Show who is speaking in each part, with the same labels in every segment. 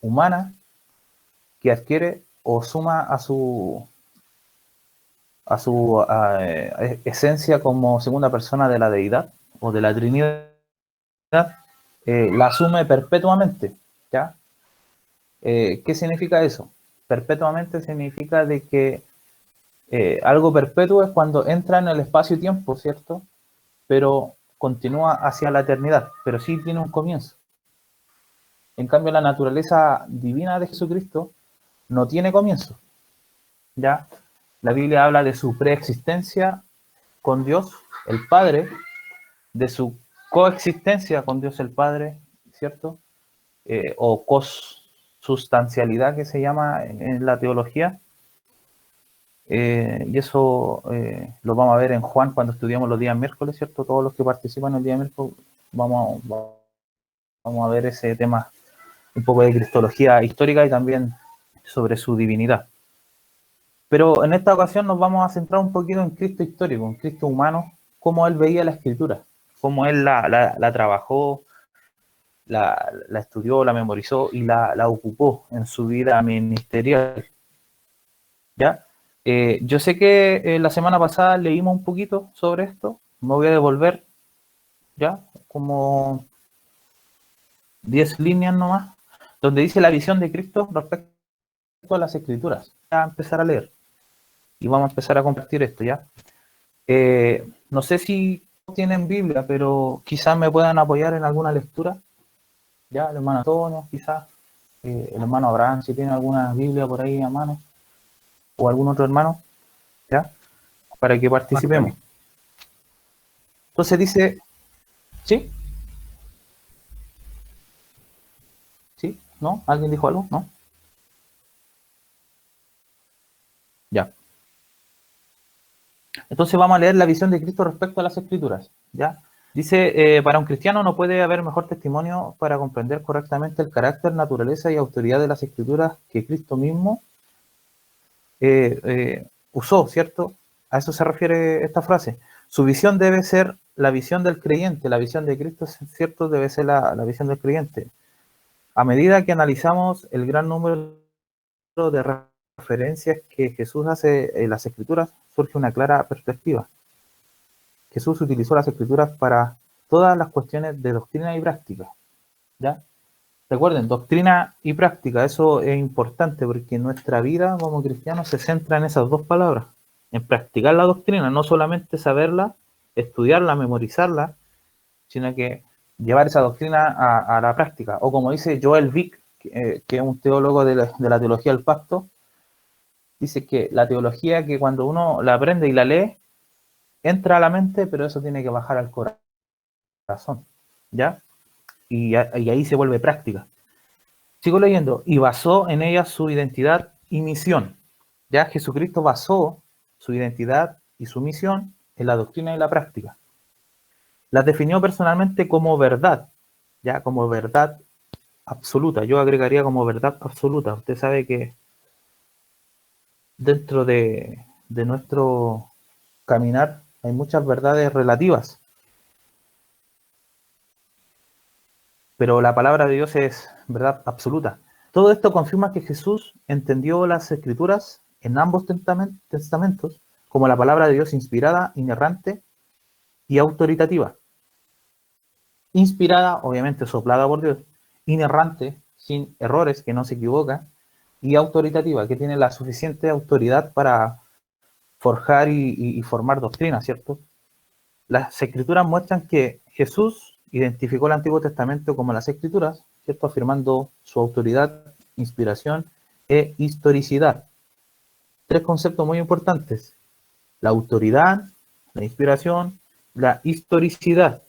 Speaker 1: humana que adquiere o suma a su esencia como segunda persona de la deidad o de la Trinidad, la asume perpetuamente, ¿ya? ¿Qué significa eso? Perpetuamente significa de que algo perpetuo es cuando entra en el espacio y tiempo, ¿cierto? Pero continúa hacia la eternidad, pero sí tiene un comienzo. En cambio, la naturaleza divina de Jesucristo no tiene comienzo, ¿ya? La Biblia habla de su preexistencia con Dios, el Padre, de su coexistencia con Dios el Padre, ¿cierto? O consustancialidad que se llama en la teología. Y eso lo vamos a ver en Juan cuando estudiamos los días miércoles, ¿cierto? Todos los que participan el día miércoles vamos a ver ese tema, un poco de cristología histórica y también sobre su divinidad. Pero en esta ocasión nos vamos a centrar un poquito en Cristo histórico, en Cristo humano, cómo él veía la Escritura, cómo él la trabajó, la estudió, la memorizó y la ocupó en su vida ministerial. ¿Ya? Yo sé que la semana pasada leímos un poquito sobre esto, me voy a devolver, ¿ya? Como 10 líneas nomás, donde dice la visión de Cristo respecto a las Escrituras. Voy a empezar a leer y vamos a empezar a compartir esto, ¿ya? No sé si tienen Biblia, pero quizás me puedan apoyar en alguna lectura, ¿ya? El hermano Antonio, quizás, el hermano Abraham, si tiene alguna Biblia por ahí a mano, o algún otro hermano, ¿ya? Para que participemos. Entonces dice, ¿sí? ¿Sí? ¿No? ¿Alguien dijo algo? ¿No? Ya. Entonces vamos a leer la visión de Cristo respecto a las Escrituras, ¿ya? Dice, para un cristiano no puede haber mejor testimonio para comprender correctamente el carácter, naturaleza y autoridad de las Escrituras que Cristo mismo usó, ¿cierto? A eso se refiere esta frase. Su visión debe ser la visión del creyente, la visión de Cristo, ¿cierto? Debe ser la visión del creyente. A medida que analizamos el gran número de referencias que Jesús hace en las Escrituras, surge una clara perspectiva. Jesús utilizó las Escrituras para todas las cuestiones de doctrina y práctica, ¿ya? Recuerden, doctrina y práctica, eso es importante porque nuestra vida como cristianos se centra en esas dos palabras, en practicar la doctrina, no solamente saberla, estudiarla, memorizarla, sino que llevar esa doctrina a la práctica. O como dice Joel Vick, que es un teólogo de la teología del pacto, dice que la teología que cuando uno la aprende y la lee, entra a la mente, pero eso tiene que bajar al corazón, ¿ya? Y ahí se vuelve práctica. Sigo leyendo, y basó en ella su identidad y misión. Ya Jesucristo basó su identidad y su misión en la doctrina y la práctica. Las definió personalmente como verdad, ya como verdad absoluta. Yo agregaría como verdad absoluta. Usted sabe que dentro de nuestro caminar hay muchas verdades relativas, pero la palabra de Dios es verdad absoluta. Todo esto confirma que Jesús entendió las Escrituras en ambos testamentos como la palabra de Dios inspirada, inerrante y autoritativa. Inspirada, obviamente soplada por Dios, inerrante, sin errores, que no se equivoca, y autoritativa, que tiene la suficiente autoridad para forjar y formar doctrina, ¿cierto? Las Escrituras muestran que Jesús identificó el Antiguo Testamento como las Escrituras, ¿cierto? Afirmando su autoridad, inspiración e historicidad. Tres conceptos muy importantes: la autoridad, la inspiración, la historicidad.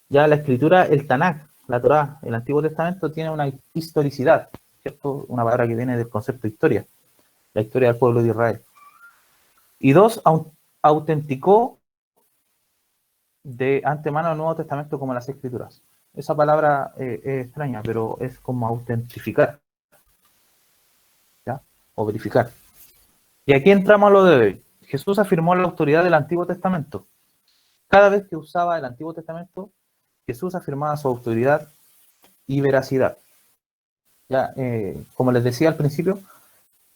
Speaker 1: Ya la Escritura, el Tanakh, la Torá, el Antiguo Testamento tiene una historicidad, ¿cierto? Una palabra que viene del concepto de historia, la historia del pueblo de Israel. Y dos, autenticó de antemano el Nuevo Testamento como las Escrituras. Esa palabra es extraña, pero es como autentificar, ¿ya? O verificar. Y aquí entramos a lo de hoy. Jesús afirmó la autoridad del Antiguo Testamento. Cada vez que usaba el Antiguo Testamento, Jesús afirmaba su autoridad y veracidad. Ya, como les decía al principio,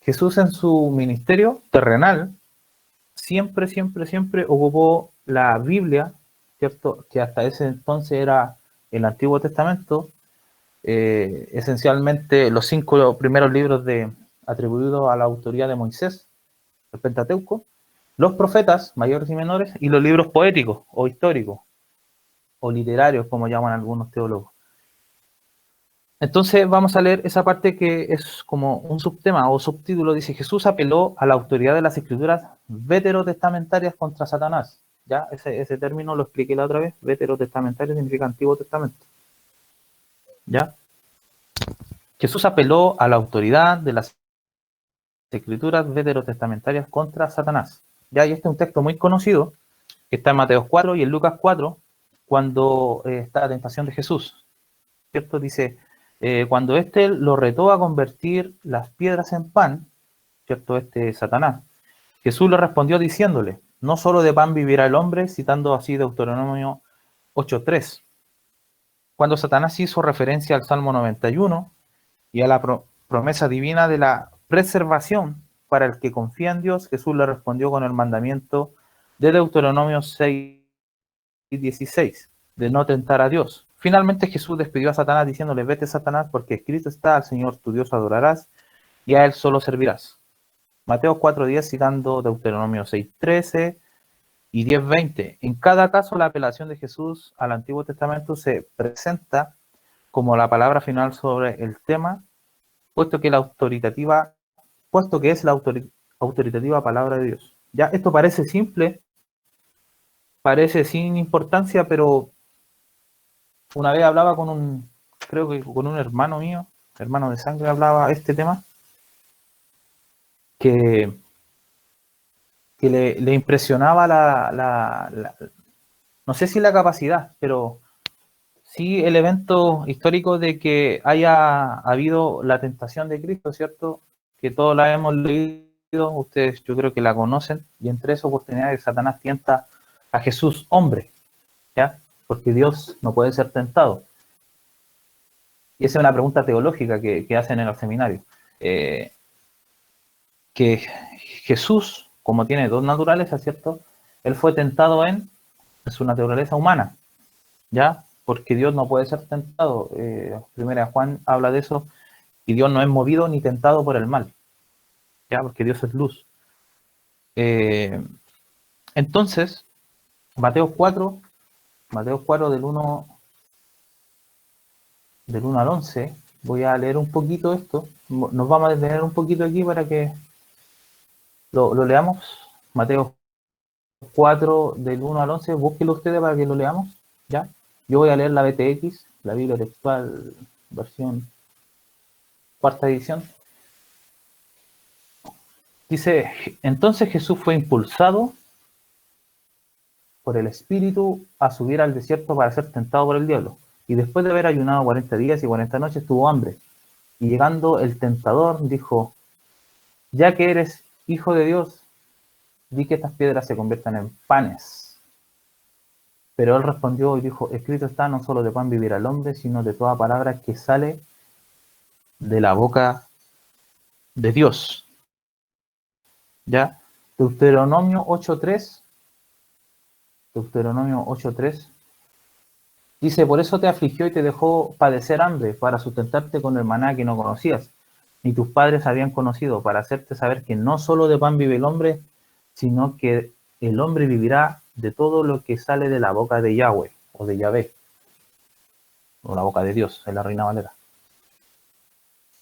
Speaker 1: Jesús en su ministerio terrenal siempre, siempre, siempre ocupó la Biblia, ¿cierto? Que hasta ese entonces era el Antiguo Testamento, esencialmente los 5 primeros libros atribuidos a la autoría de Moisés, el Pentateuco, los profetas mayores y menores, y los libros poéticos o históricos, o literarios, como llaman algunos teólogos. Entonces vamos a leer esa parte que es como un subtema o subtítulo. Dice: Jesús apeló a la autoridad de las escrituras veterotestamentarias contra Satanás. Ya, ese término lo expliqué la otra vez. Veterotestamentario significa Antiguo Testamento. Ya, Jesús apeló a la autoridad de las escrituras veterotestamentarias contra Satanás. Ya, y este es un texto muy conocido que está en Mateo 4 y en Lucas 4, cuando está la tentación de Jesús, ¿cierto? Dice, cuando éste lo retó a convertir las piedras en pan, ¿cierto? Satanás, Jesús le respondió diciéndole: no solo de pan vivirá el hombre, citando así Deuteronomio 8:3. Cuando Satanás hizo referencia al Salmo 91 y a la promesa divina de la preservación para el que confía en Dios, Jesús le respondió con el mandamiento de Deuteronomio 6:16, de no tentar a Dios. Finalmente Jesús despidió a Satanás diciéndole: vete, Satanás, porque escrito está: al Señor tu Dios adorarás y a él solo servirás. Mateo 4:10, citando Deuteronomio 6:13 y 10:20. En cada caso, la apelación de Jesús al Antiguo Testamento se presenta como la palabra final sobre el tema, puesto que es la autoritativa palabra de Dios. Ya, esto parece simple, parece sin importancia, pero una vez hablaba creo que con un hermano mío, hermano de sangre, hablaba este tema, que le impresionaba no sé si la capacidad, pero sí el evento histórico de que haya habido la tentación de Cristo, ¿cierto? Que todos la hemos leído, ustedes yo creo que la conocen, y en 3 oportunidades Satanás tienta a Jesús hombre, ¿ya? Porque Dios no puede ser tentado. Y esa es una pregunta teológica que hacen en el seminario. Que Jesús, como tiene dos naturalezas, ¿cierto? Él fue tentado en su naturaleza humana, ¿ya? Porque Dios no puede ser tentado. Primera Juan habla de eso, y Dios no es movido ni tentado por el mal, ¿ya? Porque Dios es luz. Entonces, Mateo 4 del 1 al 11, voy a leer un poquito esto. Nos vamos a detener un poquito aquí para que lo leamos. Mateo 4 del 1 al 11, búsquenlo ustedes para que lo leamos, ¿ya? Yo voy a leer la BTX, la Biblia Textual, versión 4ª edición. Dice: entonces Jesús fue impulsado por el Espíritu a subir al desierto para ser tentado por el diablo. Y después de haber ayunado 40 días y 40 noches, tuvo hambre. Y llegando el tentador, dijo: ya que eres hijo de Dios, di que estas piedras se conviertan en panes. Pero él respondió y dijo: escrito está: no solo de pan vivirá el hombre, sino de toda palabra que sale de la boca de Dios. ¿Ya? Deuteronomio 8:3 dice: por eso te afligió y te dejó padecer hambre, para sustentarte con el maná que no conocías, ni tus padres habían conocido, para hacerte saber que no solo de pan vive el hombre, sino que el hombre vivirá de todo lo que sale de la boca de Yahweh, o de Yahvé, o la boca de Dios, en la Reina Valera.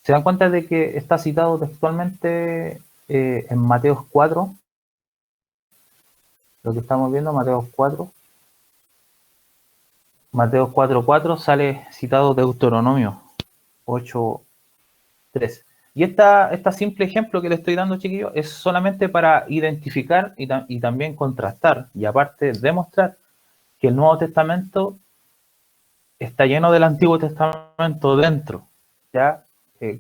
Speaker 1: ¿Se dan cuenta de que está citado textualmente en Mateo 4? Lo que estamos viendo, Mateo 4. Mateo 4:4 sale citado Deuteronomio 8:3. Y este simple ejemplo que le estoy dando, chiquillos, es solamente para identificar y también contrastar, y aparte demostrar que el Nuevo Testamento está lleno del Antiguo Testamento dentro, ¿ya?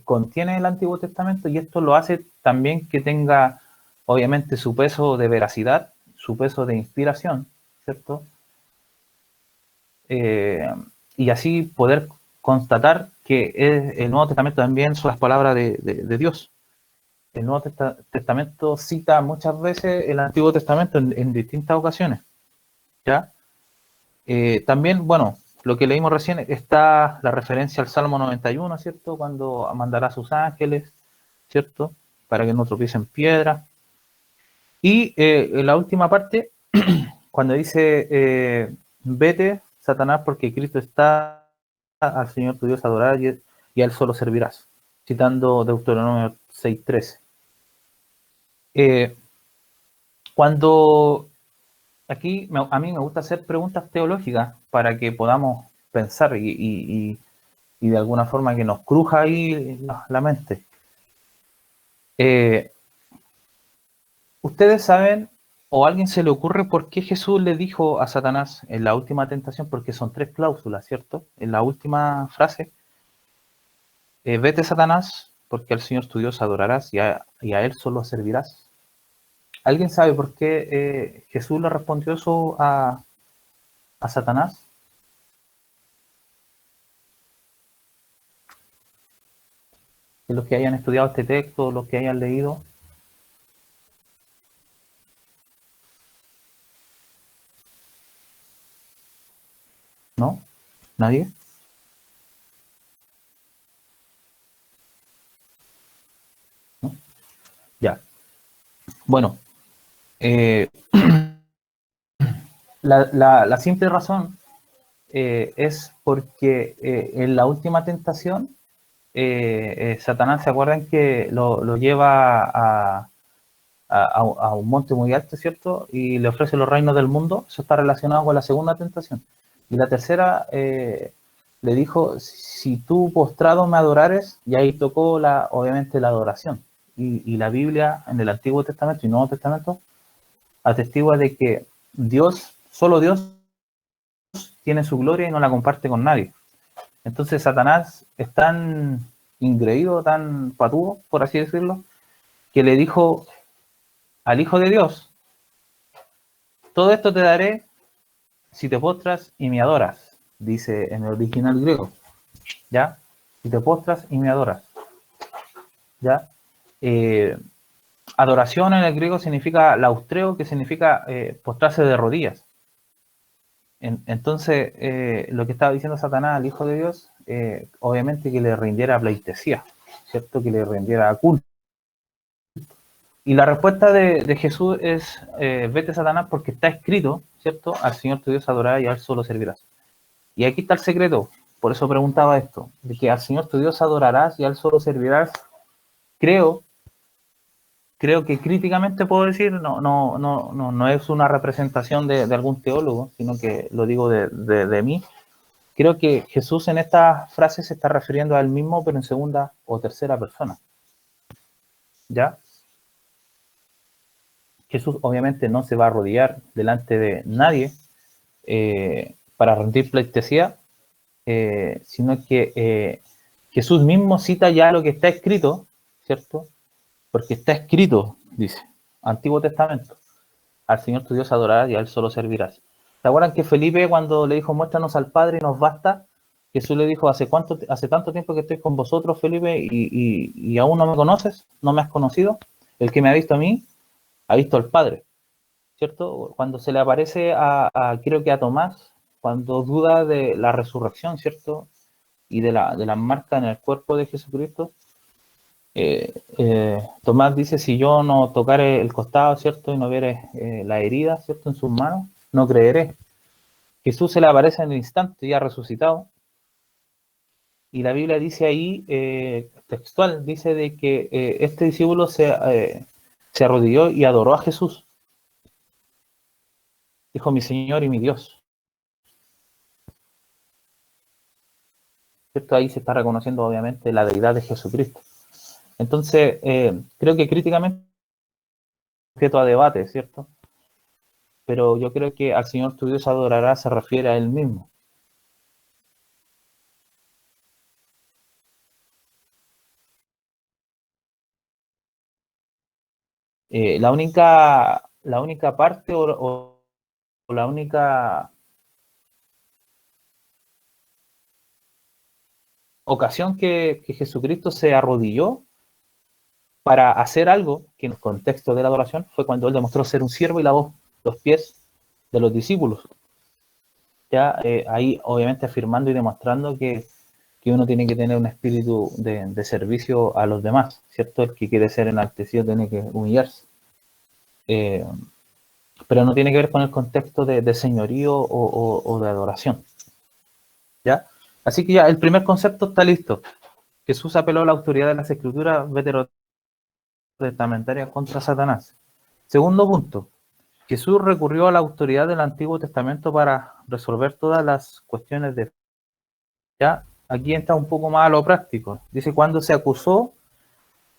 Speaker 1: Contiene el Antiguo Testamento, y esto lo hace también que tenga, obviamente, su peso de veracidad, su peso de inspiración, ¿cierto? Y así poder constatar que el Nuevo Testamento también son las palabras de Dios. El Nuevo Testamento cita muchas veces el Antiguo Testamento en distintas ocasiones, ¿ya? También, bueno, lo que leímos recién está la referencia al Salmo 91, ¿cierto? Cuando mandará a sus ángeles, ¿cierto? Para que no tropiecen piedra. Y en la última parte, cuando dice, vete, Satanás, porque Cristo está, al Señor tu Dios adorarás y a Él solo servirás, citando Deuteronomio 6:13. Cuando aquí a mí me gusta hacer preguntas teológicas para que podamos pensar y de alguna forma que nos cruja ahí la mente. ¿Ustedes saben o a alguien se le ocurre por qué Jesús le dijo a Satanás en la última tentación? Porque son 3 cláusulas, ¿cierto? En la última frase, vete Satanás, porque al Señor tu Dios adorarás y a Él solo servirás. ¿Alguien sabe por qué Jesús le respondió eso a Satanás? De los que hayan estudiado este texto, los que hayan leído. ¿No? ¿Nadie? ¿No? Ya. Bueno, la simple razón es porque en la última tentación, Satanás, ¿se acuerdan que lo lleva a un monte muy alto, ¿cierto? Y le ofrece los reinos del mundo. Eso está relacionado con la segunda tentación. Y la tercera, le dijo, si tú postrado me adorares, y ahí tocó obviamente la adoración. Y la Biblia en el Antiguo Testamento y Nuevo Testamento atestigua de que Dios, solo Dios, tiene su gloria y no la comparte con nadie. Entonces Satanás es tan ingreído, tan patudo, por así decirlo, que le dijo al Hijo de Dios, todo esto te daré si te postras y me adoras, dice en el original griego, ¿ya? Si te postras y me adoras, ¿ya? Adoración en el griego significa laustreo, que significa postrarse de rodillas. Entonces, lo que estaba diciendo Satanás al Hijo de Dios, obviamente que le rindiera pleitesía, ¿cierto? Que le rindiera culto. Y la respuesta de Jesús es, vete Satanás porque está escrito, ¿cierto? Al Señor tu Dios adorarás y a Él solo servirás. Y aquí está el secreto, por eso preguntaba esto, de que al Señor tu Dios adorarás y a Él solo servirás. Creo que críticamente puedo decir, no es una representación de algún teólogo, sino que lo digo de mí. Creo que Jesús en esta frase se está refiriendo a él mismo, pero en segunda o tercera persona. ¿Ya? Jesús obviamente no se va a arrodillar delante de nadie para rendir pleitesía, sino que Jesús mismo cita ya lo que está escrito, ¿cierto? Porque está escrito, dice, Antiguo Testamento, al Señor tu Dios adorarás y a Él solo servirás. ¿Se acuerdan que Felipe cuando le dijo, muéstranos al Padre y nos basta? Jesús le dijo, hace tanto tiempo que estoy con vosotros, Felipe, y aún no me conoces, no me has conocido. El que me ha visto a mí, ha visto al Padre, ¿cierto? Cuando se le aparece creo que a Tomás, cuando duda de la resurrección, ¿cierto? Y de la marca en el cuerpo de Jesucristo, Tomás dice, si yo no tocare el costado, ¿cierto? Y no viere la herida, ¿cierto? En sus manos, no creeré. Jesús se le aparece en el instante, ya resucitado, y la Biblia dice ahí, textual, dice de que este discípulo se arrodilló y adoró a Jesús. Dijo, mi Señor y mi Dios. ¿Cierto? Ahí se está reconociendo obviamente la deidad de Jesucristo. Entonces, creo que críticamente objeto a debate, ¿cierto? Pero yo creo que al Señor tu Dios adorará se refiere a Él mismo. La única parte o la única ocasión que Jesucristo se arrodilló para hacer algo que en el contexto de la adoración fue cuando él demostró ser un siervo y lavó los pies de los discípulos. Ya ahí obviamente afirmando y demostrando que uno tiene que tener un espíritu de servicio a los demás, ¿cierto? El que quiere ser enaltecido tiene que humillarse. Pero no tiene que ver con el contexto de señorío o de adoración. ¿Ya? Así que ya el primer concepto está listo. Jesús apeló a la autoridad de las escrituras veterotestamentarias contra Satanás. Segundo punto, Jesús recurrió a la autoridad del Antiguo Testamento para resolver todas las cuestiones de... Ya, aquí entra un poco más a lo práctico. Dice, cuando se acusó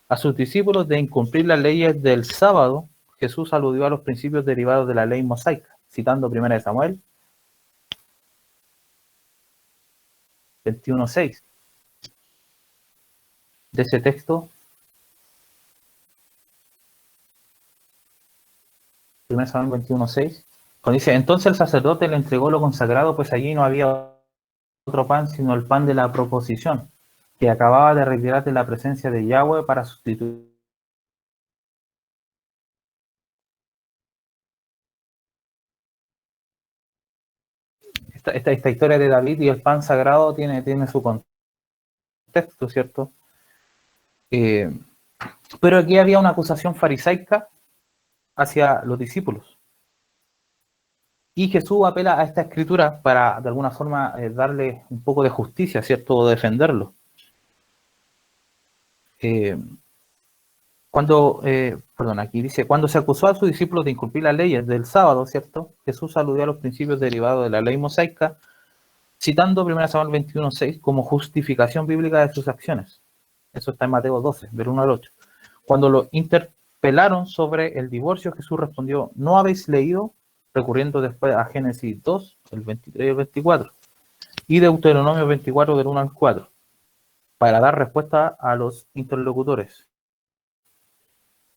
Speaker 1: a sus discípulos de incumplir las leyes del sábado, Jesús aludió a los principios derivados de la ley mosaica, citando 1 Samuel 21:6. De ese texto, 1 Samuel 21:6, cuando dice, entonces el sacerdote le entregó lo consagrado, pues allí no había otro pan sino el pan de la proposición, que acababa de retirar de la presencia de Yahweh para sustituir. Esta historia de David y el pan sagrado tiene su contexto, ¿cierto? Pero aquí había una acusación farisaica hacia los discípulos. Y Jesús apela a esta escritura para, de alguna forma, darle un poco de justicia, ¿cierto? O defenderlo. Aquí dice, cuando se acusó a sus discípulos de incumplir las leyes del sábado, ¿cierto? Jesús aludió a los principios derivados de la ley mosaica, citando 1 Samuel 21:6 como justificación bíblica de sus acciones. Eso está en Mateo 12, del 1 al 8. Cuando lo interpelaron sobre el divorcio, Jesús respondió, ¿no habéis leído? Recurriendo después a Génesis 2, el 23 y el 24, y Deuteronomio 24, del 1 al 4, para dar respuesta a los interlocutores.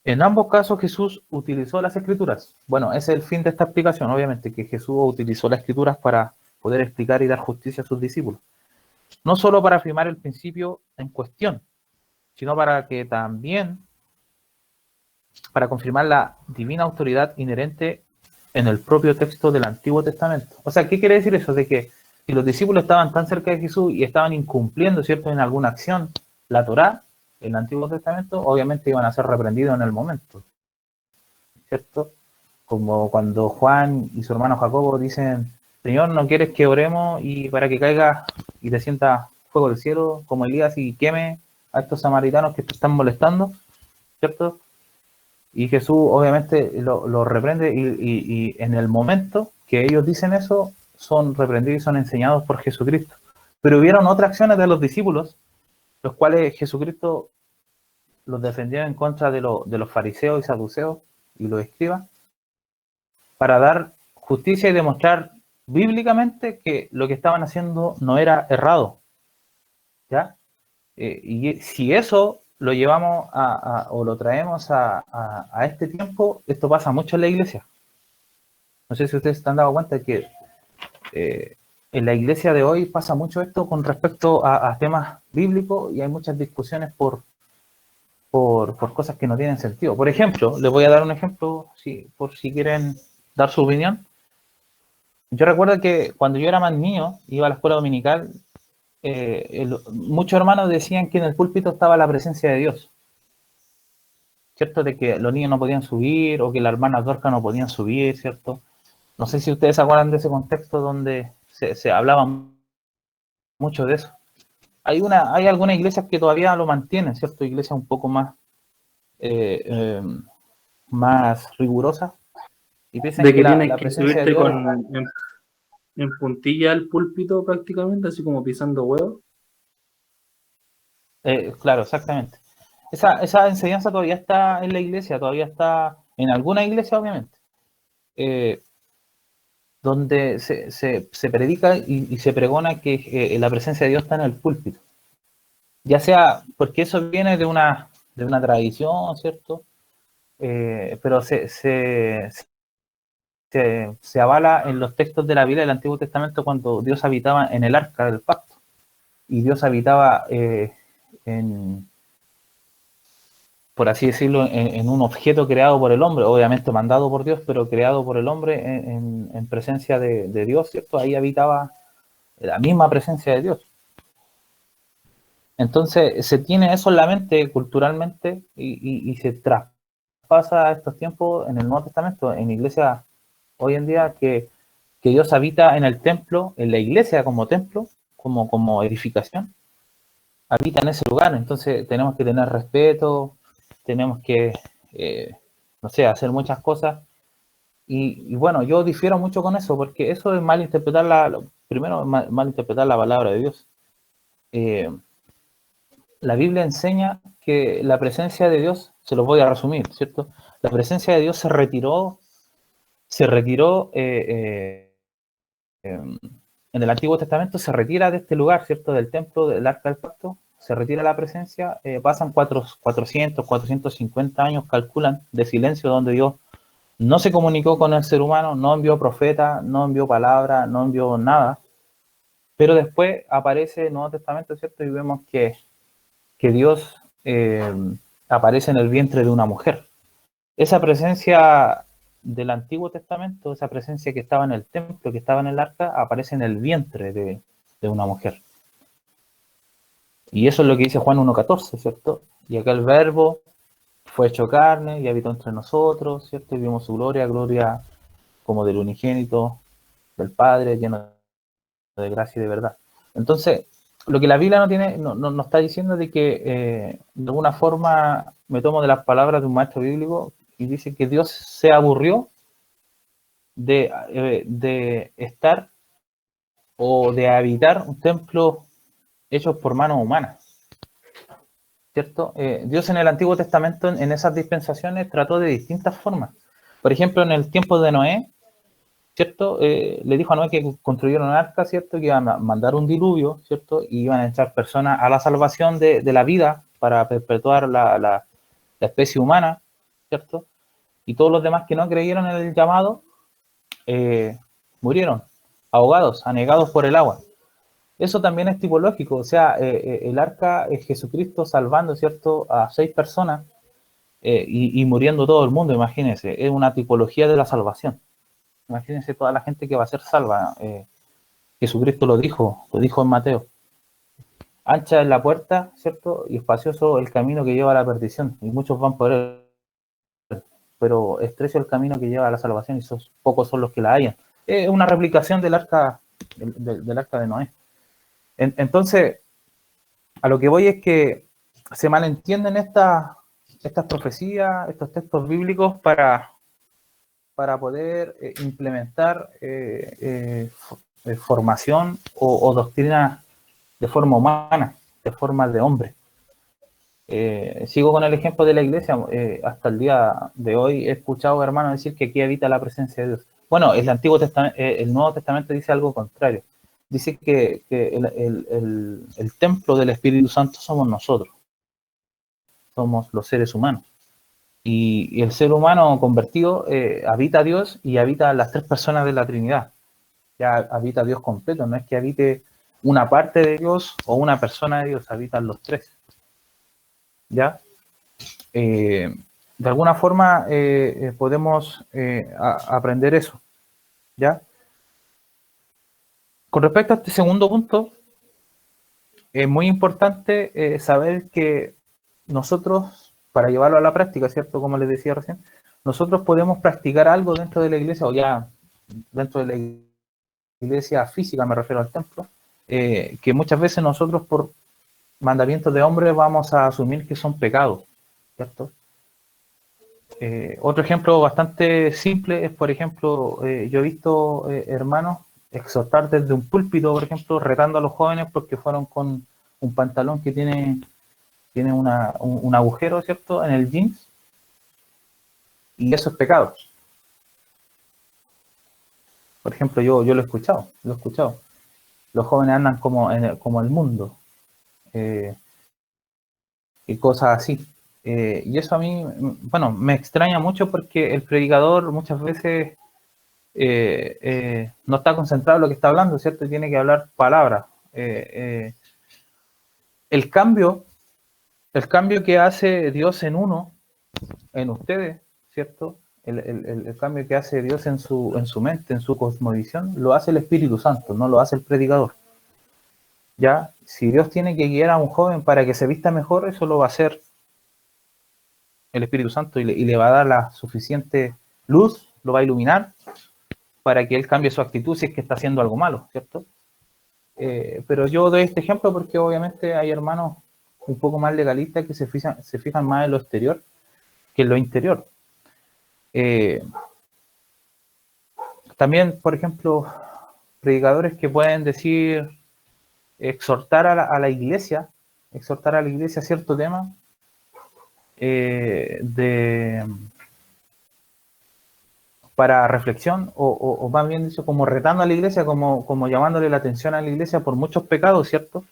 Speaker 1: En ambos casos Jesús utilizó las escrituras. Bueno, ese es el fin de esta explicación, obviamente, que Jesús utilizó las escrituras para poder explicar y dar justicia a sus discípulos. No solo para afirmar el principio en cuestión, sino para que también, para confirmar la divina autoridad inherente en el propio texto del Antiguo Testamento. O sea, ¿qué quiere decir eso? De que si los discípulos estaban tan cerca de Jesús y estaban incumpliendo, ¿cierto?, en alguna acción, la Torá, el Antiguo Testamento, obviamente iban a ser reprendidos en el momento, ¿cierto? Como cuando Juan y su hermano Jacobo dicen, Señor, ¿no quieres que oremos y para que caiga y descienda fuego del cielo como Elías y queme a estos samaritanos que te están molestando? ¿Cierto? Y Jesús obviamente lo reprende y en el momento que ellos dicen eso, son reprendidos y son enseñados por Jesucristo. Pero hubieron otras acciones de los discípulos, los cuales Jesucristo los defendió en contra de los fariseos y saduceos y los escribas, para dar justicia y demostrar bíblicamente que lo que estaban haciendo no era errado. ¿Ya? Y si eso lo llevamos o lo traemos a este tiempo, esto pasa mucho en la iglesia. No sé si ustedes se han dado cuenta que en la iglesia de hoy pasa mucho esto con respecto a temas bíblicos y hay muchas discusiones por cosas que no tienen sentido. Por ejemplo, les voy a dar un ejemplo por si quieren dar su opinión. Yo recuerdo que cuando yo era más niño, iba a la escuela dominical, muchos hermanos decían que en el púlpito estaba la presencia de Dios. ¿Cierto? De que los niños no podían subir o que las hermanas Dorcas no podían subir, ¿cierto? No sé si ustedes se acuerdan de ese contexto donde se hablaba mucho de eso. Hay algunas iglesias que todavía lo mantienen, ¿cierto? Iglesias un poco más rigurosas y piensan
Speaker 2: De
Speaker 1: que
Speaker 2: que tienes
Speaker 1: la
Speaker 2: que
Speaker 1: presencia de
Speaker 2: subirte
Speaker 1: Dios...
Speaker 2: en puntilla al púlpito prácticamente, así como pisando huevos.
Speaker 1: Claro, exactamente. Esa enseñanza todavía está en la iglesia, todavía está en alguna iglesia, obviamente, donde se predica y se pregona que la presencia de Dios está en el púlpito. Ya sea porque eso viene de una tradición, ¿cierto? Pero se avala en los textos de la Biblia del Antiguo Testamento cuando Dios habitaba en el arca del pacto. y Dios habitaba por así decirlo, en un objeto creado por el hombre, obviamente mandado por Dios, pero creado por el hombre en presencia de Dios, ¿cierto? Ahí habitaba la misma presencia de Dios. Entonces se tiene eso en la mente culturalmente y se traspasa a estos tiempos en el Nuevo Testamento, en iglesia hoy en día, que Dios habita en el templo, en la iglesia como templo, como edificación, habita en ese lugar. Entonces tenemos que tener respeto, tenemos que, no sé, hacer muchas cosas. Y bueno, yo difiero mucho con eso, porque eso es malinterpretar primero, malinterpretar la palabra de Dios. La Biblia enseña que la presencia de Dios, se los voy a resumir, ¿cierto? La presencia de Dios se retiró en el Antiguo Testamento, se retira de este lugar, ¿cierto? Del templo, del arca del pacto, se retira la presencia, pasan 400, 450 años, calculan, de silencio, donde Dios no se comunicó con el ser humano, no envió profeta, no envió palabra, no envió nada, pero después aparece el Nuevo Testamento, ¿cierto? Y vemos que Dios aparece en el vientre de una mujer. Esa presencia del Antiguo Testamento, esa presencia que estaba en el templo, que estaba en el arca, aparece en el vientre de una mujer. Y eso es lo que dice Juan 1.14, ¿cierto? Y acá el verbo fue hecho carne y habitó entre nosotros, ¿cierto? Y vimos su gloria, gloria como del unigénito, del Padre, lleno de gracia y de verdad. Entonces, lo que la Biblia no está diciendo de que de alguna forma me tomo de las palabras de un maestro bíblico y dice que Dios se aburrió de estar o de habitar un templo hecho por manos humanas, ¿cierto? Dios en el Antiguo Testamento, en esas dispensaciones, trató de distintas formas. Por ejemplo, en el tiempo de Noé, ¿cierto? Le dijo a Noé que construyeron un arca, ¿cierto? Que iban a mandar un diluvio, ¿cierto? Y iban a echar personas a la salvación de la vida para perpetuar la especie humana, ¿cierto? Y todos los demás que no creyeron en el llamado murieron, ahogados, anegados por el agua. Eso también es tipológico, o sea, el arca es Jesucristo salvando, ¿cierto?, a 6 personas y muriendo todo el mundo, imagínense, es una tipología de la salvación. Imagínense toda la gente que va a ser salva. Jesucristo lo dijo en Mateo. Ancha es la puerta, ¿cierto? Y espacioso el camino que lleva a la perdición. Y muchos van por él. Pero estrecho el camino que lleva a la salvación y pocos son los que la hallan. Es una replicación del arca, del arca de Noé. Entonces, a lo que voy es que se malentienden estas profecías, estos textos bíblicos para poder implementar formación o doctrina de forma humana, de forma de hombre. Sigo con el ejemplo de la iglesia. Hasta el día de hoy he escuchado hermanos decir que aquí habita la presencia de Dios. Bueno, el Nuevo Testamento dice algo contrario. Dice que el templo del Espíritu Santo somos nosotros, somos los seres humanos. Y el ser humano convertido habita a Dios y habita a las 3 personas de la Trinidad. Ya habita a Dios completo, no es que habite una parte de Dios o una persona de Dios, habitan los 3. ¿Ya? De alguna forma podemos aprender eso. ¿Ya? Con respecto a este segundo punto, es muy importante saber que nosotros, para llevarlo a la práctica, ¿cierto? Como les decía recién, nosotros podemos practicar algo dentro de la iglesia, o ya dentro de la iglesia física, me refiero al templo, que muchas veces nosotros por mandamientos de hombres vamos a asumir que son pecados, ¿cierto? Otro ejemplo bastante simple es, por ejemplo, yo he visto hermanos exhortar desde un púlpito, por ejemplo, retando a los jóvenes porque fueron con un pantalón que tiene un agujero, ¿cierto?, en el jeans, y eso es pecado. Por ejemplo, yo lo he escuchado. Los jóvenes andan como el mundo, y cosas así. Y eso a mí, bueno, me extraña mucho porque el predicador muchas veces no está concentrado en lo que está hablando, ¿cierto? Y tiene que hablar palabras. el cambio que hace Dios en uno, en ustedes, ¿cierto? El cambio que hace Dios en su mente, en su cosmovisión, lo hace el Espíritu Santo, no lo hace el predicador. ¿Ya? Si Dios tiene que guiar a un joven para que se vista mejor, eso lo va a hacer el Espíritu Santo y le va a dar la suficiente luz, lo va a iluminar para que él cambie su actitud si es que está haciendo algo malo, ¿cierto? Pero yo doy este ejemplo porque obviamente hay hermanos un poco más legalistas que se fijan más en lo exterior que en lo interior. También, por ejemplo, predicadores que pueden decir, exhortar a la iglesia a cierto tema, para reflexión, o más bien dicho, como retando a la iglesia, como llamándole la atención a la iglesia por muchos pecados, ¿cierto?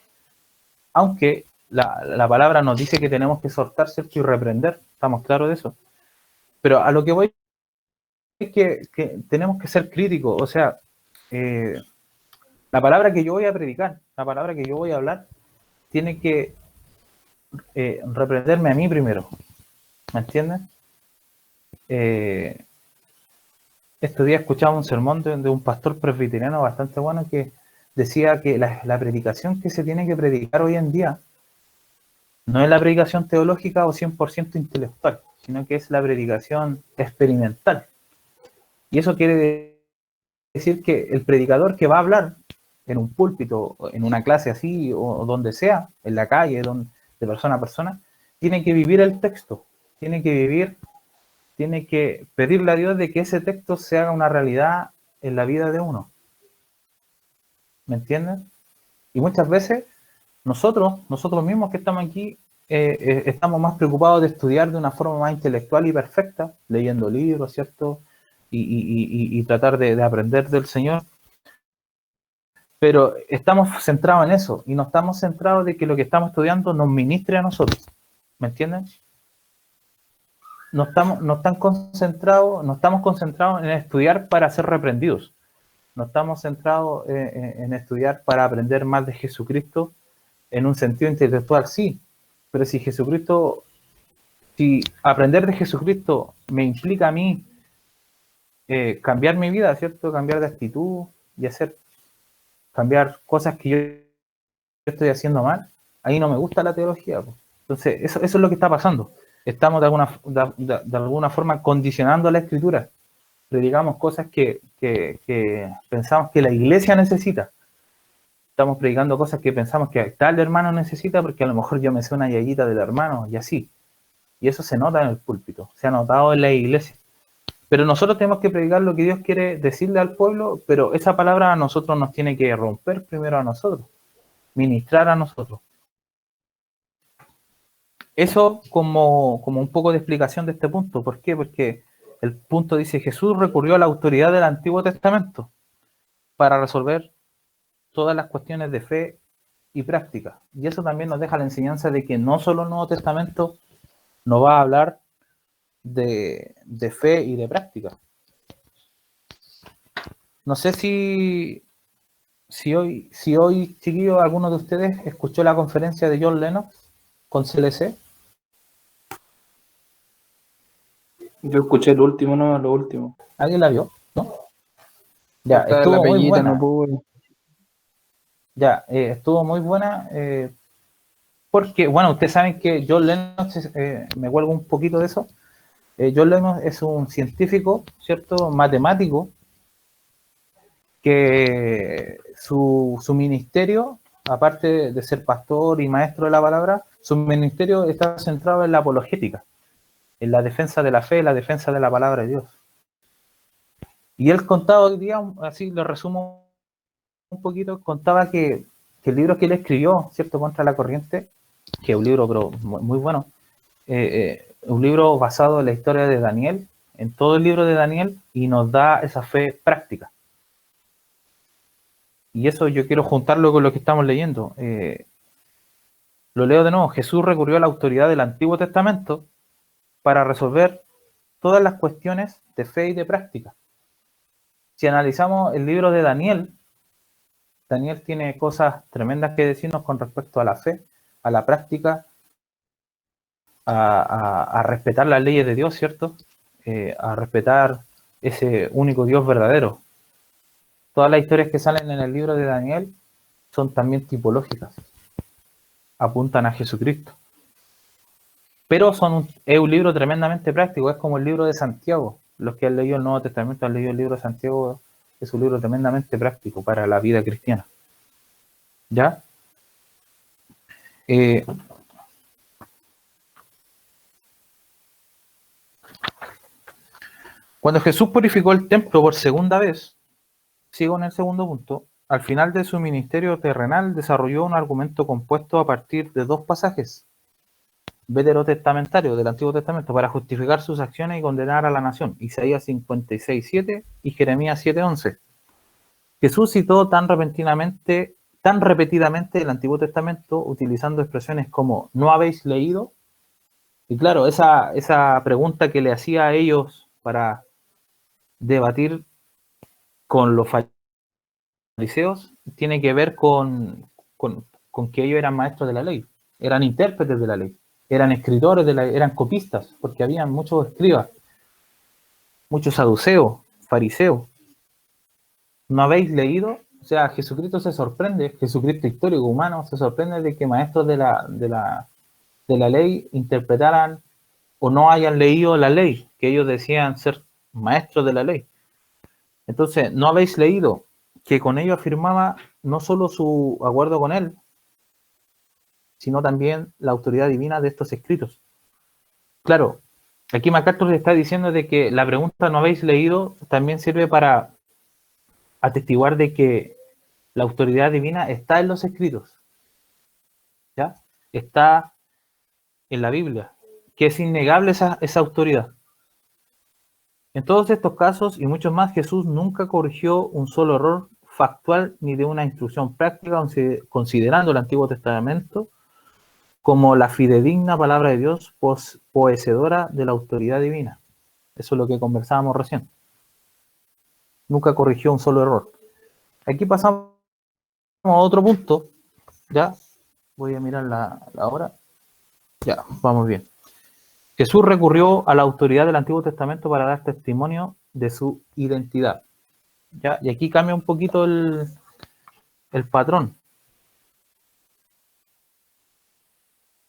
Speaker 1: Aunque la palabra nos dice que tenemos que exhortar, ¿cierto? Y reprender, estamos claros de eso. Pero a lo que voy es que tenemos que ser críticos, o sea, la palabra que yo voy a predicar, la palabra que yo voy a hablar, tiene que reprenderme a mí primero, ¿me entiendes? Este día escuchaba un sermón de un pastor presbiteriano bastante bueno que decía que la predicación que se tiene que predicar hoy en día no es la predicación teológica o 100% intelectual, sino que es la predicación experimental. Y eso quiere decir que el predicador que va a hablar en un púlpito, en una clase así, o donde sea, en la calle, de persona a persona, tiene que vivir el texto, tiene que pedirle a Dios de que ese texto se haga una realidad en la vida de uno. ¿Me entienden? Y muchas veces nosotros mismos que estamos aquí, estamos más preocupados de estudiar de una forma más intelectual y perfecta, leyendo libros, ¿cierto? Y tratar de aprender del Señor. Pero estamos centrados en eso y no estamos centrados de que lo que estamos estudiando nos ministre a nosotros. ¿Me entienden? No estamos concentrados en estudiar para ser reprendidos. No estamos centrados en estudiar para aprender más de Jesucristo en un sentido intelectual, sí. Pero si aprender de Jesucristo me implica a mí cambiar mi vida, ¿cierto? Cambiar de actitud y cambiar cosas que yo estoy haciendo mal, ahí no me gusta la teología. Pues. Entonces, eso es lo que está pasando. Estamos de alguna forma condicionando la escritura. Predicamos cosas que pensamos que la iglesia necesita. Estamos predicando cosas que pensamos que tal hermano necesita porque a lo mejor yo me sé una yayita del hermano y así. Y eso se nota en el púlpito, se ha notado en la iglesia. Pero nosotros tenemos que predicar lo que Dios quiere decirle al pueblo, pero esa palabra a nosotros nos tiene que romper primero a nosotros, ministrar a nosotros. Eso como un poco de explicación de este punto. ¿Por qué? Porque el punto dice, Jesús recurrió a la autoridad del Antiguo Testamento para resolver todas las cuestiones de fe y práctica. Y eso también nos deja la enseñanza de que no solo el Nuevo Testamento nos va a hablar de fe y de práctica. No sé si hoy, chiquillos, alguno de ustedes escuchó la conferencia de John Lennox con CLC.
Speaker 2: Yo escuché el último, no, lo último.
Speaker 1: ¿Alguien la vio? ¿No? Ya,
Speaker 2: Está
Speaker 1: estuvo
Speaker 2: la
Speaker 1: muy
Speaker 2: peñita,
Speaker 1: buena.
Speaker 2: no puedo.
Speaker 1: Ya, estuvo muy buena. Porque, bueno, ustedes saben que John Lennox, me cuelgo un poquito de eso. John Lennox es un científico, ¿cierto? Matemático, que su ministerio, aparte de ser pastor y maestro de la palabra, su ministerio está centrado en la apologética, en la defensa de la fe, en la defensa de la palabra de Dios. Y él contaba hoy día, así lo resumo un poquito, contaba que el libro que él escribió, ¿cierto?, Contra la Corriente, que es un libro pero muy bueno, un libro basado en la historia de Daniel, en todo el libro de Daniel, y nos da esa fe práctica. Y eso yo quiero juntarlo con lo que estamos leyendo. Lo leo de nuevo. Jesús recurrió a la autoridad del Antiguo Testamento para resolver todas las cuestiones de fe y de práctica. Si analizamos el libro de Daniel, Daniel tiene cosas tremendas que decirnos con respecto a la fe, a la práctica, a respetar las leyes de Dios, ¿cierto? A respetar ese único Dios verdadero. Todas las historias que salen en el libro de Daniel son también tipológicas, apuntan a Jesucristo. Pero es un libro tremendamente práctico, es como el libro de Santiago. Los que han leído el Nuevo Testamento han leído el libro de Santiago, es un libro tremendamente práctico para la vida cristiana. ¿Ya? Cuando Jesús purificó el templo por segunda vez, sigo en el segundo punto, al final de su ministerio terrenal desarrolló un argumento compuesto a partir de dos pasajes veterotestamentarios del Antiguo Testamento para justificar sus acciones y condenar a la nación, Isaías 56:7 y Jeremías 7:11. Jesús citó tan repetidamente el Antiguo Testamento utilizando expresiones como ¿no habéis leído? Y claro, esa pregunta que le hacía a ellos para debatir con los fariseos tiene que ver con que ellos eran maestros de la ley, eran intérpretes de la ley, eran escritores de la ley, eran copistas, porque habían muchos escribas, muchos saduceos, fariseos. ¿No habéis leído? O sea, Jesucristo se sorprende, Jesucristo histórico humano, se sorprende de que maestros de la ley interpretaran o no hayan leído la ley, que ellos decían ser maestros de la ley. Entonces, ¿no habéis leído que con ello afirmaba no solo su acuerdo con él, sino también la autoridad divina de estos escritos? Claro, aquí MacArthur le está diciendo de que la pregunta ¿no habéis leído? También sirve para atestiguar de que la autoridad divina está en los escritos, ¿ya? Está en la Biblia, que es innegable esa autoridad. En todos estos casos y muchos más, Jesús nunca corrigió un solo error factual ni de una instrucción práctica, considerando el Antiguo Testamento como la fidedigna palabra de Dios, poseedora de la autoridad divina. Eso es lo que conversábamos recién. Nunca corrigió un solo error. Aquí pasamos a otro punto. Ya, voy a mirar la hora. Ya, vamos bien. Jesús recurrió a la autoridad del Antiguo Testamento para dar testimonio de su identidad. ¿Ya? Y aquí cambia un poquito el patrón.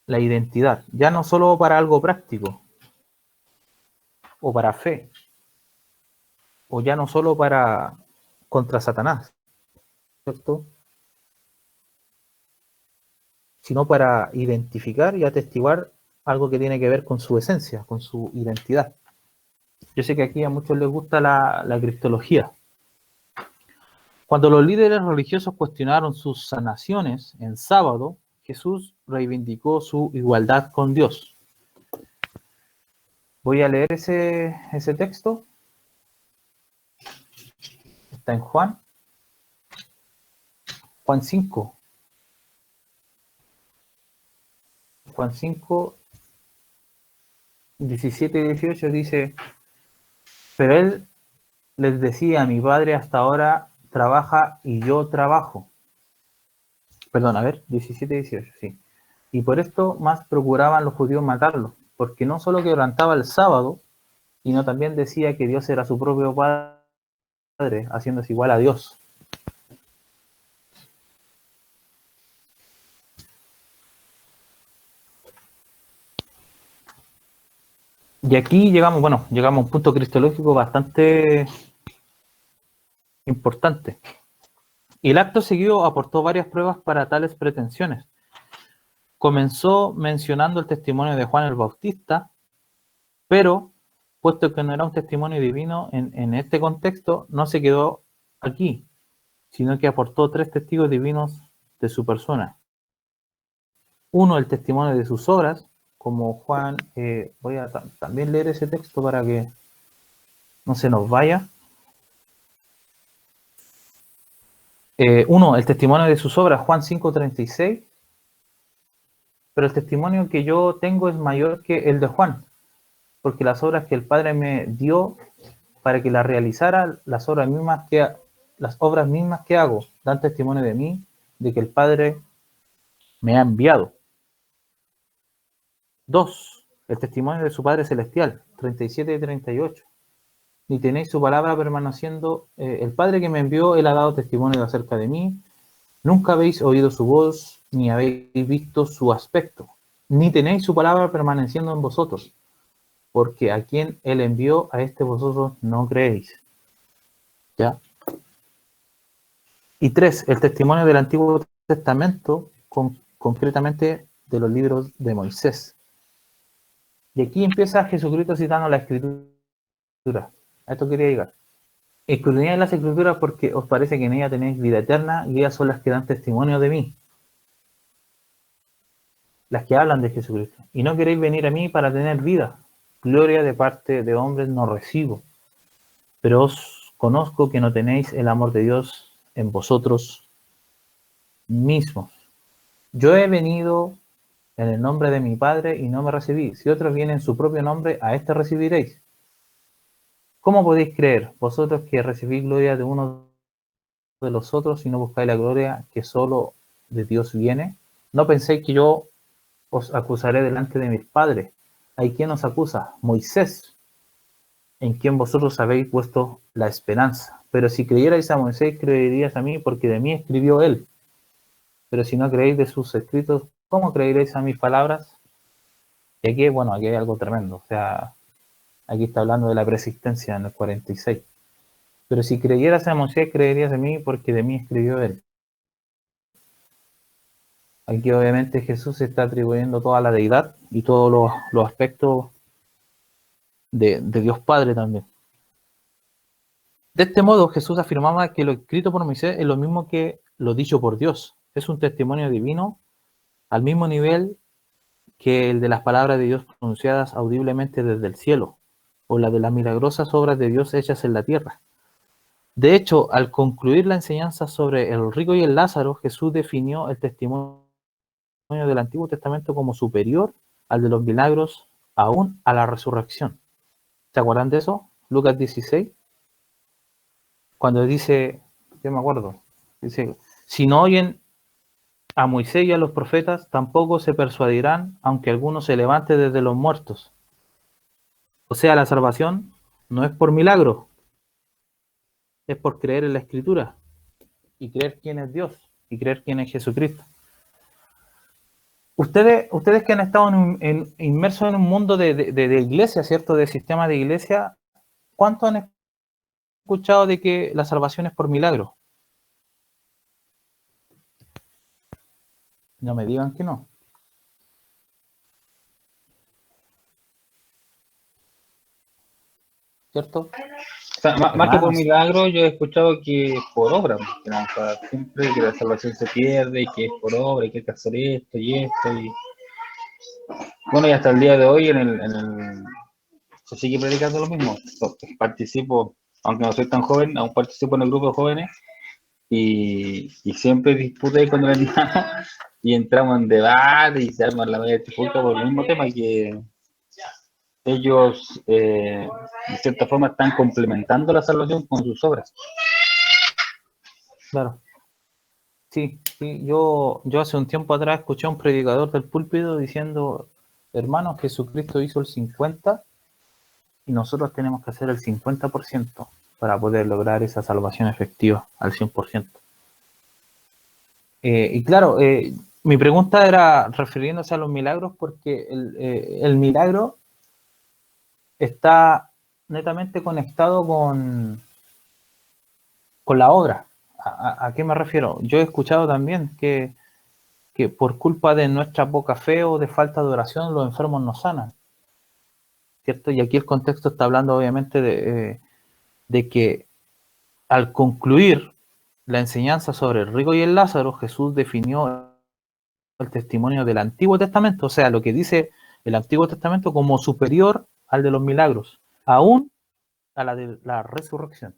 Speaker 1: La identidad. Ya no solo para algo práctico, o para fe, o ya no solo para contra Satanás, ¿cierto? Sino para identificar y atestiguar algo que tiene que ver con su esencia, con su identidad. Yo sé que aquí a muchos les gusta la cristología. Cuando los líderes religiosos cuestionaron sus sanaciones en sábado, Jesús reivindicó su igualdad con Dios. Voy a leer ese texto. Está en Juan 5. Juan 5, 17 y 18 dice: pero él les decía, mi padre hasta ahora trabaja y yo trabajo. Perdón, a ver, 17 y 18, sí. Y por esto más procuraban los judíos matarlo, porque no solo quebrantaba el sábado, sino también decía que Dios era su propio padre, haciéndose igual a Dios. Y aquí llegamos a un punto cristológico bastante importante. Y el acto seguido aportó varias pruebas para tales pretensiones. Comenzó mencionando el testimonio de Juan el Bautista, pero, puesto que no era un testimonio divino en este contexto, no se quedó aquí, sino que aportó 3 testigos divinos de su persona. Uno, el testimonio de sus obras, como Juan, voy a también leer ese texto para que no se nos vaya. Uno, el testimonio de sus obras, Juan 5:36, pero el testimonio que yo tengo es mayor que el de Juan, porque las obras que el Padre me dio para que las realizara, las obras mismas que hago, dan testimonio de mí, de que el Padre me ha enviado. 2. El testimonio de su Padre Celestial, 37 y 38. Ni tenéis su palabra permaneciendo. El Padre que me envió, Él ha dado testimonio acerca de mí. Nunca habéis oído su voz, ni habéis visto su aspecto. Ni tenéis su palabra permaneciendo en vosotros. Porque a quien Él envió, a este vosotros no creéis. ¿Ya? Y 3. El testimonio del Antiguo Testamento, concretamente de los libros de Moisés. Y aquí empieza Jesucristo citando la Escritura. A esto quería llegar. Escudriñad las Escrituras porque os parece que en ellas tenéis vida eterna y ellas son las que dan testimonio de mí. Las que hablan de Jesucristo. Y no queréis venir a mí para tener vida. Gloria de parte de hombres no recibo. Pero os conozco que no tenéis el amor de Dios en vosotros mismos. Yo he venido en el nombre de mi Padre y no me recibís. Si otros vienen en su propio nombre, a este recibiréis. ¿Cómo podéis creer, vosotros que recibís gloria de uno de los otros y no buscáis la gloria que solo de Dios viene? No penséis que yo os acusaré delante de mis padres. ¿Hay quien os acusa? Moisés, en quien vosotros habéis puesto la esperanza. Pero si creyerais a Moisés, creeríais a mí, porque de mí escribió él. Pero si no creéis de sus escritos, ¿cómo creeréis a mis palabras? Y aquí, bueno, aquí hay algo tremendo. O sea, aquí está hablando de la persistencia en el 46. Pero si creyeras a Moisés, creerías en mí, porque de mí escribió él. Aquí obviamente Jesús se está atribuyendo toda la deidad y todos los aspectos de Dios Padre también. De este modo, Jesús afirmaba que lo escrito por Moisés es lo mismo que lo dicho por Dios. Es un testimonio divino al mismo nivel que el de las palabras de Dios pronunciadas audiblemente desde el cielo, o la de las milagrosas obras de Dios hechas en la tierra. De hecho, al concluir la enseñanza sobre el rico y el Lázaro, Jesús definió el testimonio del Antiguo Testamento como superior al de los milagros, aún a la resurrección. ¿Se acuerdan de eso? Lucas 16, cuando dice, yo me acuerdo, dice, si no oyen a Moisés y a los profetas, tampoco se persuadirán, aunque alguno se levante desde los muertos. O sea, la salvación no es por milagro, es por creer en la Escritura y creer quién es Dios y creer quién es Jesucristo. Ustedes que han estado inmersos en un mundo de iglesia, ¿cierto? De sistema de iglesia, ¿cuánto han escuchado de que la salvación es por milagro? No me digan que no. ¿Cierto?
Speaker 3: O sea, más que por
Speaker 1: Hermanos,
Speaker 3: milagro, yo he escuchado que es por obra, que no, o sea, siempre que la salvación se pierde, que es por obra, y que hay que hacer esto y esto. Y bueno, y hasta el día de hoy se sigue predicando lo mismo. Participo, aunque no soy tan joven, aún participo en el grupo de jóvenes y siempre disputé con el hermano y entramos en debate y se arma la media disputa por el mismo tema que ellos, de cierta forma, están complementando la salvación con sus obras.
Speaker 1: claro. Sí, sí, yo hace un tiempo atrás escuché a un predicador del púlpito diciendo, hermanos, Jesucristo hizo el 50 y nosotros tenemos que hacer el 50% para poder lograr esa salvación efectiva al 100%. Y claro, mi pregunta era refiriéndose a los milagros porque el milagro está netamente conectado con la obra. ¿A qué me refiero? Yo he escuchado también que por culpa de nuestra poca fe o de falta de oración los enfermos no sanan, ¿cierto? Y aquí el contexto está hablando obviamente de que al concluir la enseñanza sobre el rico y el Lázaro, Jesús definió el testimonio del Antiguo Testamento, o sea, lo que dice el Antiguo Testamento como superior al de los milagros, aún a la de la resurrección.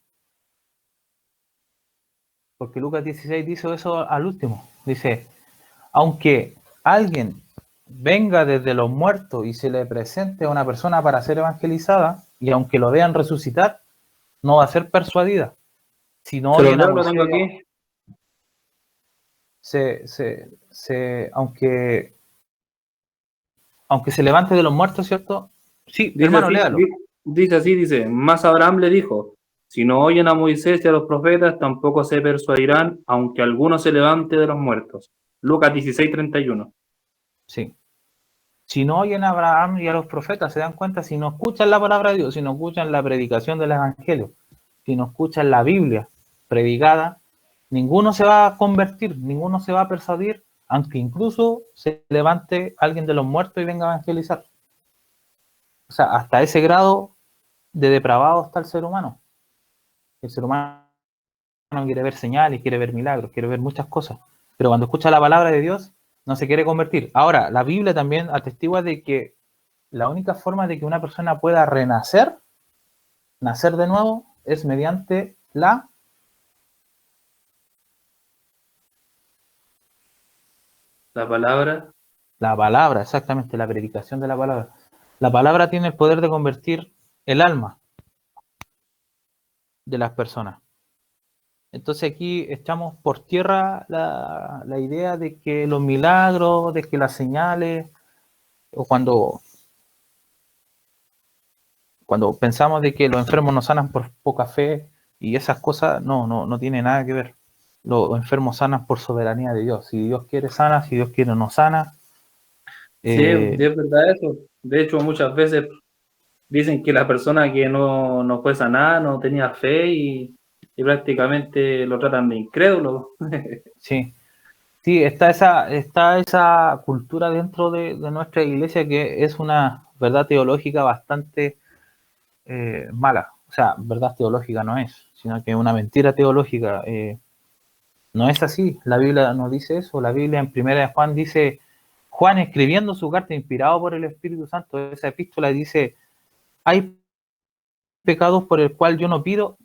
Speaker 1: Porque Lucas 16 dice eso al último, dice, aunque alguien venga desde los muertos y se le presente a una persona para ser evangelizada, y aunque lo vean resucitar, no va a ser persuadida. Si no
Speaker 3: Se los
Speaker 1: oyen a
Speaker 3: leo, lo
Speaker 1: Moisés,
Speaker 3: tengo aquí.
Speaker 1: aunque aunque se levante de los muertos, ¿cierto? Sí,
Speaker 2: Dice
Speaker 1: hermano,
Speaker 2: así,
Speaker 1: léalo.
Speaker 2: dice así, dice, más Abraham le dijo, si no oyen a Moisés y a los profetas, tampoco se persuadirán, aunque alguno se levante de los muertos. Lucas 16:31.
Speaker 1: Sí. Si no oyen a Abraham y a los profetas, se dan cuenta, si no escuchan la palabra de Dios, si no escuchan la predicación del Evangelio, si no escuchan la Biblia predicada, ninguno se va a convertir, ninguno se va a persuadir, aunque incluso se levante alguien de los muertos y venga a evangelizar. O sea, hasta ese grado de depravado está el ser humano. El ser humano quiere ver señales, quiere ver milagros, quiere ver muchas cosas, pero cuando escucha la palabra de Dios, no se quiere convertir. Ahora, la Biblia también atestigua de que la única forma de que una persona pueda renacer, nacer de nuevo, es mediante la palabra, exactamente, la predicación de la palabra. La palabra tiene el poder de convertir el alma de las personas. Entonces aquí echamos por tierra la idea de que los milagros, de que las señales, o cuando pensamos de que los enfermos no sanan por poca fe y esas cosas, no tiene nada que ver. Los enfermos sanan por soberanía de Dios. Si Dios quiere sana, si Dios quiere no sana.
Speaker 2: Sí, es verdad eso. De hecho, muchas veces dicen que la persona que no fue sanada no tenía fe y prácticamente lo tratan de incrédulo.
Speaker 1: Sí, sí, está esa cultura dentro de nuestra iglesia que es una verdad teológica bastante mala. O sea, verdad teológica no es, sino que es una mentira teológica. No es así, la Biblia no dice eso. La Biblia en 1 Juan dice, Juan escribiendo su carta inspirado por el Espíritu Santo, esa epístola dice, hay pecados por el cual yo no pido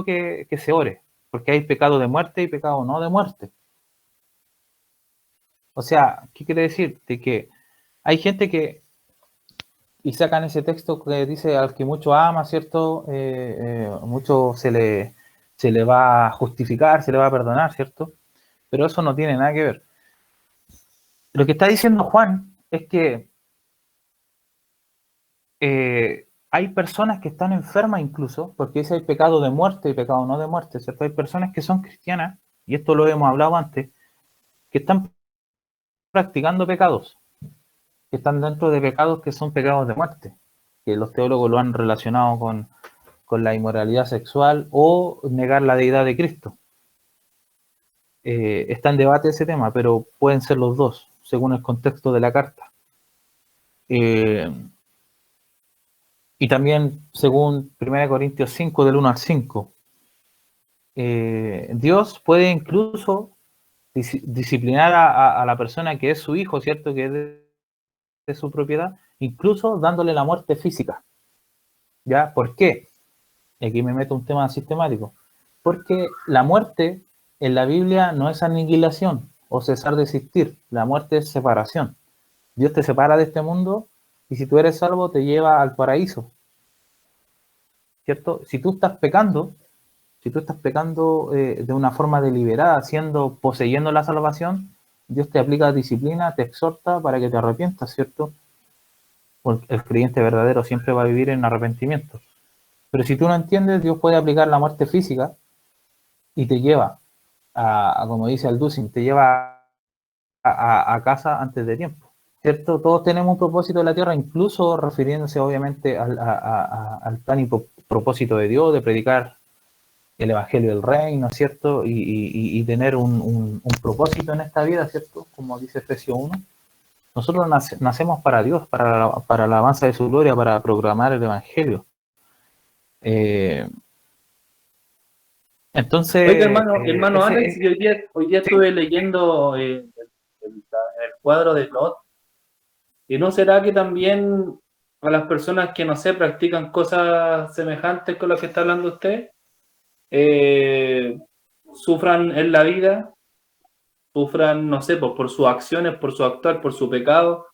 Speaker 1: que se ore, porque hay pecado de muerte y pecado no de muerte. O sea, ¿qué quiere decir? De que hay gente que, y sacan ese texto que dice al que mucho ama, ¿cierto? Mucho se le va a justificar, se le va a perdonar, ¿cierto? Pero eso no tiene nada que ver. Lo que está diciendo Juan es que hay personas que están enfermas incluso, porque ese hay pecado de muerte y pecado no de muerte, ¿cierto? Hay personas que son cristianas, y esto lo hemos hablado antes, que están practicando pecados, que están dentro de pecados que son pecados de muerte, que los teólogos lo han relacionado con la inmoralidad sexual o negar la deidad de Cristo. Está en debate ese tema, pero pueden ser los dos, según el contexto de la carta. Y también, según 1 Corintios 5, del 1 al 5, Dios puede incluso disciplinar a la persona que es su hijo, ¿cierto? Que es de su propiedad, incluso dándole la muerte física. ¿Ya? ¿Por qué? Y aquí me meto un tema sistemático. Porque la muerte en la Biblia no es aniquilación o cesar de existir. La muerte es separación. Dios te separa de este mundo y si tú eres salvo te lleva al paraíso. ¿Cierto? Si tú estás pecando de una forma deliberada, poseyendo la salvación, Dios te aplica disciplina, te exhorta para que te arrepientas, ¿cierto? Porque el creyente verdadero siempre va a vivir en arrepentimiento. Pero si tú no entiendes, Dios puede aplicar la muerte física y te lleva como dice Alducin, te lleva a casa antes de tiempo, ¿cierto? Todos tenemos un propósito en la tierra, incluso refiriéndose obviamente al plan y propósito de Dios de predicar el evangelio del reino, ¿cierto? Y tener un propósito en esta vida, ¿cierto? Como dice Efesios 1. Nosotros nacemos para Dios, para la alabanza de su gloria, para proclamar el evangelio. Entonces...
Speaker 2: Oiga, hermano Alex, yo hoy día estuve leyendo el cuadro de Lot, y ¿no será que también a las personas que, no sé, practican cosas semejantes con las que está hablando usted, sufran en la vida, sufran, no sé, por sus acciones, por su actuar, por su pecado,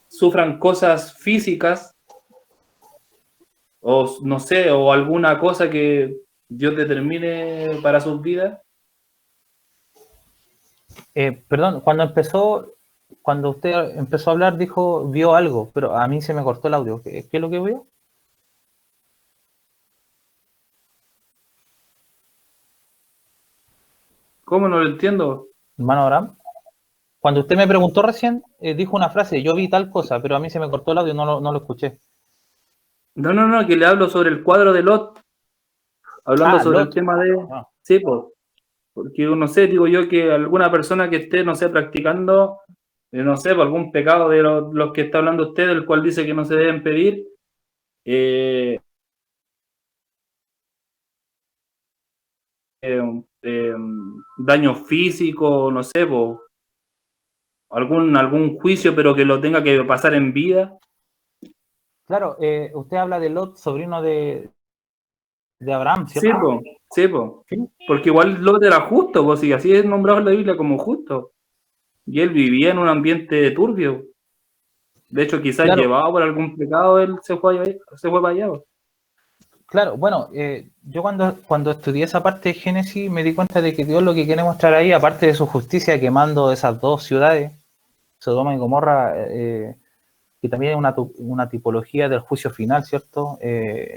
Speaker 2: sufran cosas físicas, o no sé, o alguna cosa que Dios determine para sus vidas?
Speaker 1: Perdón, cuando empezó cuando usted empezó a hablar, dijo, vio algo, pero a mí se me cortó el audio. ¿Qué es lo que vio?
Speaker 2: ¿Cómo no lo entiendo?
Speaker 1: Hermano Abraham. Cuando usted me preguntó recién, dijo una frase, yo vi tal cosa, pero a mí se me cortó el audio, no lo escuché.
Speaker 2: No, que le hablo sobre el cuadro de Lot, hablando sobre el
Speaker 1: Lot.
Speaker 2: tema de...
Speaker 1: Ah.
Speaker 2: Sí, pues, porque no sé, digo yo que alguna persona que esté, no sé, practicando, no sé, por algún pecado de los que está hablando usted, del cual dice que no se deben pedir, eh, daño físico, no sé, po, algún juicio, pero que lo tenga que pasar en vida.
Speaker 1: Claro, usted habla de Lot, sobrino de Abraham,
Speaker 2: Sí,
Speaker 1: ¿cierto?
Speaker 2: po, sí, po.
Speaker 1: Sí.
Speaker 2: Porque igual Lot era justo, pues, y así es nombrado en la Biblia como justo. Y él vivía en un ambiente turbio. De hecho, quizás
Speaker 1: Claro,
Speaker 2: llevado por algún pecado, él se fue para allá. Po.
Speaker 1: claro. Bueno, yo cuando estudié esa parte de Génesis me di cuenta de que Dios lo que quiere mostrar ahí, aparte de su justicia quemando esas dos ciudades, Sodoma y Gomorra, que también es una tipología del juicio final, ¿cierto?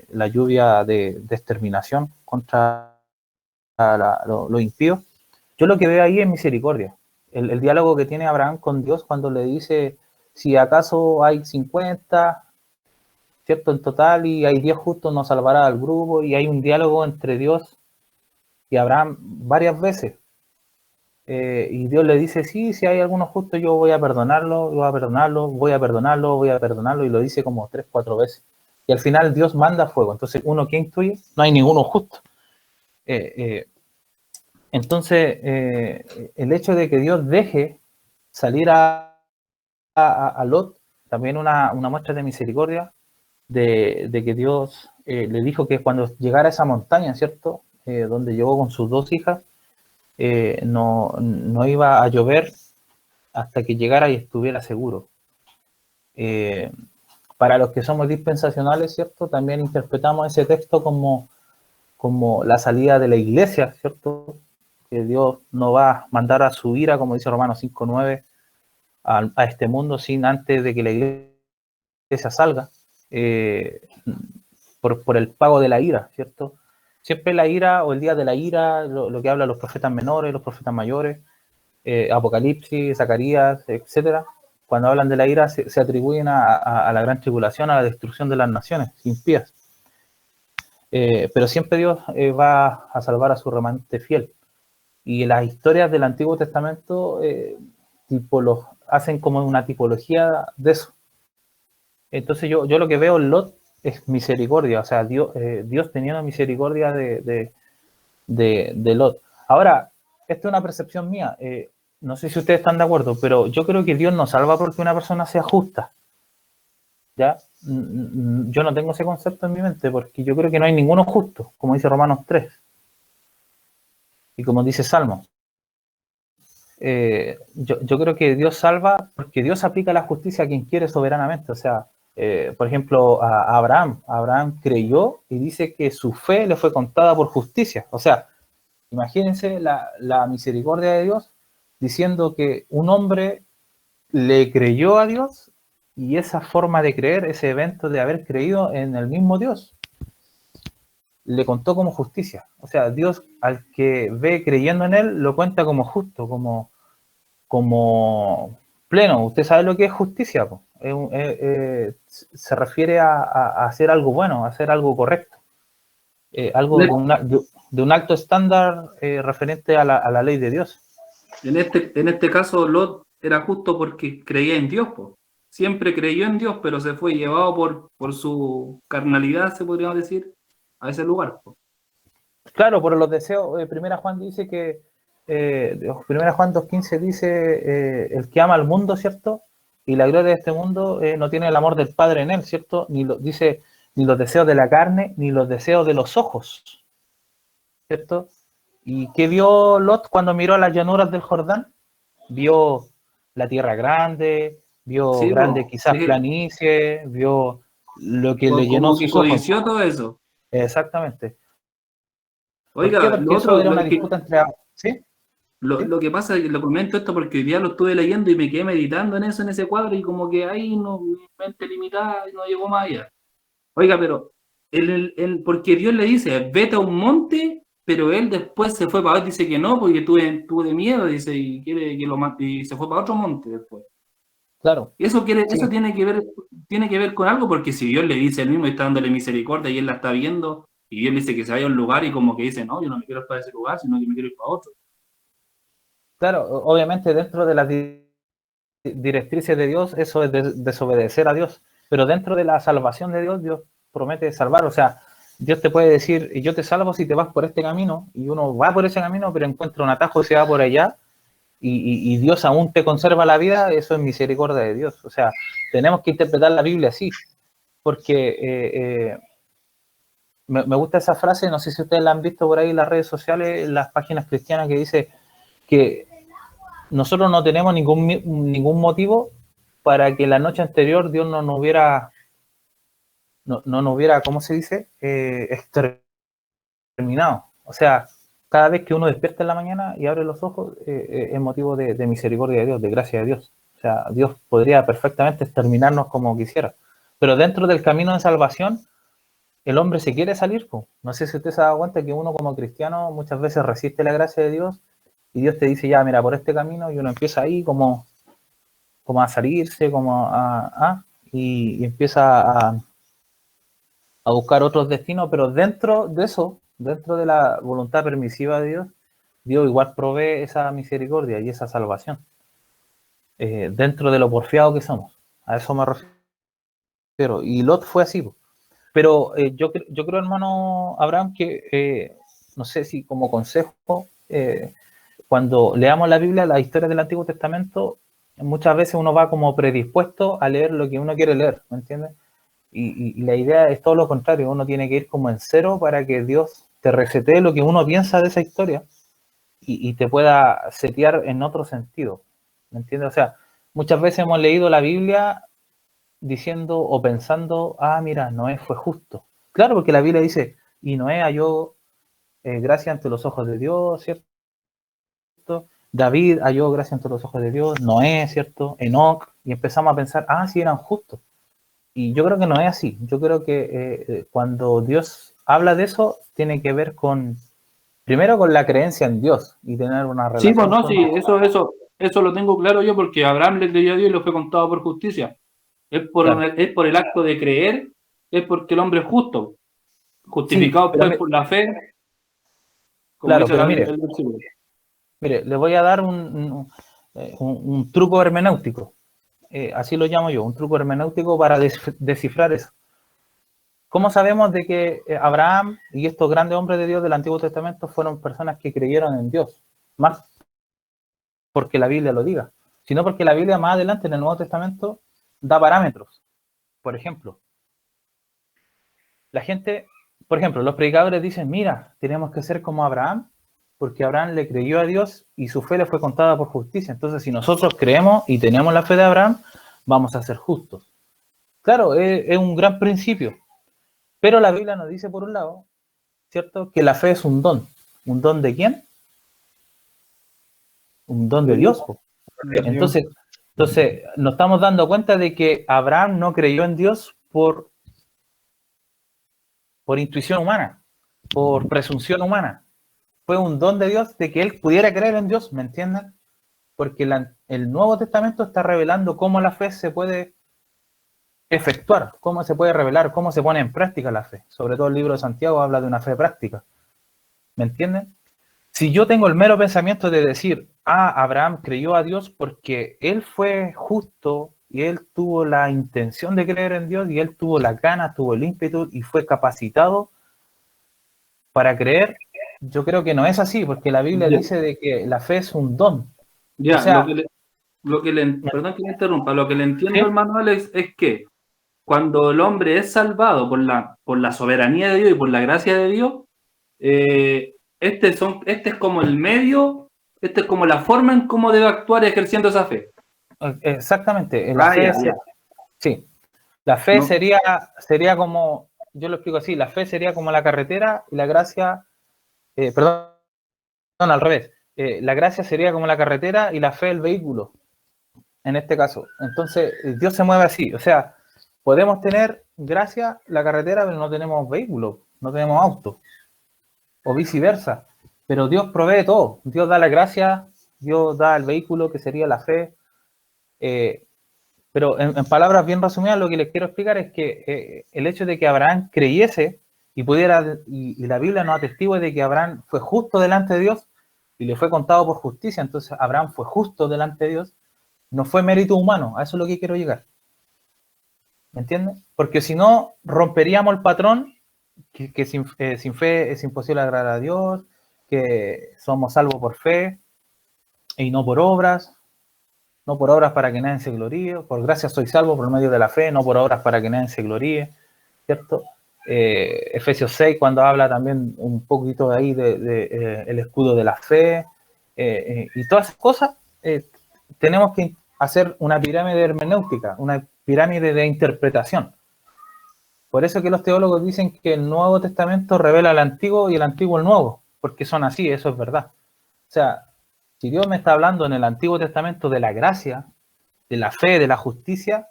Speaker 1: La lluvia de exterminación contra lo impío. Yo lo que veo ahí es misericordia. El diálogo que tiene Abraham con Dios cuando le dice, si acaso hay 50, ¿cierto? En total, y hay 10 justos, no salvará al grupo, y hay un diálogo entre Dios y Abraham varias veces. Y Dios le dice, sí, si hay algunos justos, yo voy a perdonarlo, voy a perdonarlo, voy a perdonarlo, voy a perdonarlo, y lo dice como 3, 4 veces. Y al final Dios manda fuego. Entonces, uno que intuye, no hay ninguno justo. Entonces, el hecho de que Dios deje salir a Lot, también una muestra de misericordia, de que Dios le dijo que cuando llegara a esa montaña, ¿cierto? Donde llegó con sus dos hijas, no iba a llover hasta que llegara y estuviera seguro. Para los que somos dispensacionales, ¿cierto? También interpretamos ese texto como la salida de la iglesia, ¿cierto? Que Dios no va a mandar a su ira, como dice Romanos 5:9, a este mundo sin antes de que la iglesia salga, por el pago de la ira, ¿cierto? Siempre la ira o el día de la ira, lo que hablan los profetas menores, los profetas mayores, Apocalipsis, Zacarías, etcétera, cuando hablan de la ira se atribuyen a la gran tribulación, a la destrucción de las naciones impías. Pero siempre Dios va a salvar a su remanente fiel. Y las historias del Antiguo Testamento los hacen como una tipología de eso. Entonces yo lo que veo en Lot es misericordia, o sea, Dios teniendo misericordia de Lot. Ahora, esta es una percepción mía, no sé si ustedes están de acuerdo, pero yo creo que Dios no salva porque una persona sea justa. ¿Ya? Yo no tengo ese concepto en mi mente porque yo creo que no hay ninguno justo, como dice Romanos 3 y como dice Salmo. Yo creo que Dios salva porque Dios aplica la justicia a quien quiere soberanamente. O sea, por ejemplo, a Abraham. Abraham creyó y dice que su fe le fue contada por justicia. O sea, imagínense la misericordia de Dios diciendo que un hombre le creyó a Dios y esa forma de creer, ese evento de haber creído en el mismo Dios, le contó como justicia. O sea, Dios al que ve creyendo en él lo cuenta como justo, como pleno. Usted sabe lo que es justicia, se refiere a hacer algo bueno, a hacer algo correcto, algo de un alto estándar referente a la ley de Dios.
Speaker 2: En este caso, Lot era justo porque creía en Dios, po. Siempre creyó en Dios, pero se fue llevado por su carnalidad, se podría decir, a ese lugar. Po.
Speaker 1: Claro, por los deseos, Primera Juan dice que, Primera Juan 2:15 dice, el que ama al mundo, ¿cierto? Y la gloria de este mundo no tiene el amor del Padre en él, ¿cierto? Dice, ni los deseos de la carne, ni los deseos de los ojos, ¿cierto? ¿Y qué vio Lot cuando miró a las llanuras del Jordán? Vio la tierra grande, vio
Speaker 2: Sí,
Speaker 1: grande
Speaker 2: po,
Speaker 1: quizás
Speaker 2: sí.
Speaker 1: planicie, vio lo que le llenó
Speaker 2: Como que
Speaker 1: sus ojos.
Speaker 2: codició todo eso.
Speaker 1: Exactamente. ¿Por qué?
Speaker 2: Oiga,
Speaker 1: Porque
Speaker 2: lo
Speaker 1: eso
Speaker 2: otro,
Speaker 1: era una disputa entre... ¿Sí?
Speaker 2: Lo que pasa es que lo comento esto porque hoy día lo estuve leyendo y me quedé meditando en eso, en ese cuadro, y como que ahí no, mi mente limitada y no llegó más allá. Oiga, pero porque Dios le dice, vete a un monte, pero él después se fue para otro, dice que no, porque tuve miedo, dice, y quiere que lo mate, y se fue para otro monte después.
Speaker 1: Claro.
Speaker 2: Y eso
Speaker 1: Sí.
Speaker 2: tiene que ver con algo, porque si Dios le dice él mismo, está dándole misericordia y él la está viendo, y Dios le dice que se vaya a un lugar y como que dice, no, yo no me quiero ir para ese lugar, sino que me quiero ir para otro.
Speaker 1: Claro, obviamente dentro de las directrices de Dios, eso es desobedecer a Dios, pero dentro de la salvación de Dios, Dios promete salvar, o sea, Dios te puede decir, yo te salvo si te vas por este camino, y uno va por ese camino, pero encuentra un atajo y se va por allá, y Dios aún te conserva la vida, eso es misericordia de Dios. O sea, tenemos que interpretar la Biblia así, porque me gusta esa frase, no sé si ustedes la han visto por ahí en las redes sociales, en las páginas cristianas, que dice que nosotros no tenemos ningún motivo para que la noche anterior Dios no nos hubiera, ¿cómo se dice? Exterminado. O sea, cada vez que uno despierta en la mañana y abre los ojos, es motivo de misericordia de Dios, de gracia de Dios. O sea, Dios podría perfectamente exterminarnos como quisiera. Pero dentro del camino de salvación, el hombre se quiere salir. Pues. No sé si usted se ha dado cuenta que uno como cristiano muchas veces resiste la gracia de Dios y Dios te dice, ya, mira, por este camino, y uno empieza ahí como a salirse, y empieza a buscar otros destinos, pero dentro de eso, dentro de la voluntad permisiva de Dios, Dios igual provee esa misericordia y esa salvación, dentro de lo porfiado que somos. A eso me refiero. Y Lot fue así. Pero yo creo, hermano Abraham, que no sé si como consejo, cuando leamos la Biblia, la historia del Antiguo Testamento, muchas veces uno va como predispuesto a leer lo que uno quiere leer, ¿me entiendes? Y la idea es todo lo contrario, uno tiene que ir como en cero para que Dios te resetee lo que uno piensa de esa historia y te pueda setear en otro sentido, ¿me entiendes? O sea, muchas veces hemos leído la Biblia diciendo o pensando, mira, Noé fue justo. Claro, porque la Biblia dice, y Noé halló gracia ante los ojos de Dios, ¿cierto? David halló gracia ante los ojos de Dios, Noé, ¿cierto? Enoc, y empezamos a pensar, sí, eran justos. Y yo creo que no es así. Yo creo que cuando Dios habla de eso, tiene que ver primero con la creencia en Dios y tener una relación.
Speaker 2: Sí, pues no, sí, eso lo tengo claro yo, porque Abraham le creyó a Dios y lo fue contado por justicia. Es por el acto de creer, es porque el hombre es justo, justificado
Speaker 1: sí,
Speaker 2: pues por la fe. Como
Speaker 1: claro,
Speaker 2: dice
Speaker 1: pero mire, le voy a dar un truco hermenéutico. Así lo llamo yo, un truco hermenéutico para descifrar eso. ¿Cómo sabemos de que Abraham y estos grandes hombres de Dios del Antiguo Testamento fueron personas que creyeron en Dios? Más porque la Biblia lo diga, sino porque la Biblia más adelante en el Nuevo Testamento da parámetros. Por ejemplo, la gente, por ejemplo, los predicadores dicen, mira, tenemos que ser como Abraham, porque Abraham le creyó a Dios y su fe le fue contada por justicia. Entonces, si nosotros creemos y tenemos la fe de Abraham, vamos a ser justos. Claro, es un gran principio, pero la Biblia nos dice, por un lado, ¿cierto?, que la fe es un don. ¿Un don de quién? Un don de Dios. Entonces, nos estamos dando cuenta de que Abraham no creyó en Dios por intuición humana, por presunción humana. Fue un don de Dios de que él pudiera creer en Dios, ¿me entienden? Porque el Nuevo Testamento está revelando cómo la fe se puede efectuar, cómo se puede revelar, cómo se pone en práctica la fe. Sobre todo el libro de Santiago habla de una fe práctica. ¿Me entienden? Si yo tengo el mero pensamiento de decir, Abraham creyó a Dios porque él fue justo y él tuvo la intención de creer en Dios y él tuvo la ganas, tuvo el ímpetu y fue capacitado para creer, yo creo que no es así, porque la Biblia dice de que la fe es un don.
Speaker 2: Ya,
Speaker 1: o sea,
Speaker 2: perdón que me interrumpa, lo que le entiendo, hermano Alex, es que cuando el hombre es salvado por la soberanía de Dios y por la gracia de Dios, este es como el medio, este es como la forma en cómo debe actuar ejerciendo esa fe.
Speaker 1: Exactamente. Sí. La fe sería como, yo lo explico así, la fe sería como la carretera y la gracia, perdón, al revés. la gracia sería como la carretera y la fe el vehículo, en este caso. Entonces, Dios se mueve así. O sea, podemos tener gracia la carretera, pero no tenemos vehículo, no tenemos auto, o viceversa. Pero Dios provee todo. Dios da la gracia, Dios da el vehículo, que sería la fe. Pero en palabras bien resumidas, lo que les quiero explicar es que el hecho de que Abraham creyese y pudiera, y la Biblia nos atestigua de que Abraham fue justo delante de Dios y le fue contado por justicia, entonces Abraham fue justo delante de Dios, no fue mérito humano, a eso es lo que quiero llegar. ¿Me entiendes? Porque si no, romperíamos el patrón que sin fe es imposible agradar a Dios, que somos salvos por fe y no por obras. No por obras para que nadie se gloríe, por gracia soy salvo por medio de la fe, no por obras para que nadie se gloríe, ¿cierto? Efesios 6, cuando habla también un poquito de ahí el escudo de la fe, y todas esas cosas, tenemos que hacer una pirámide hermenéutica, una pirámide de interpretación. Por eso que los teólogos dicen que el Nuevo Testamento revela el Antiguo y el Antiguo el Nuevo, porque son así, eso es verdad. O sea, si Dios me está hablando en el Antiguo Testamento de la gracia, de la fe, de la justicia,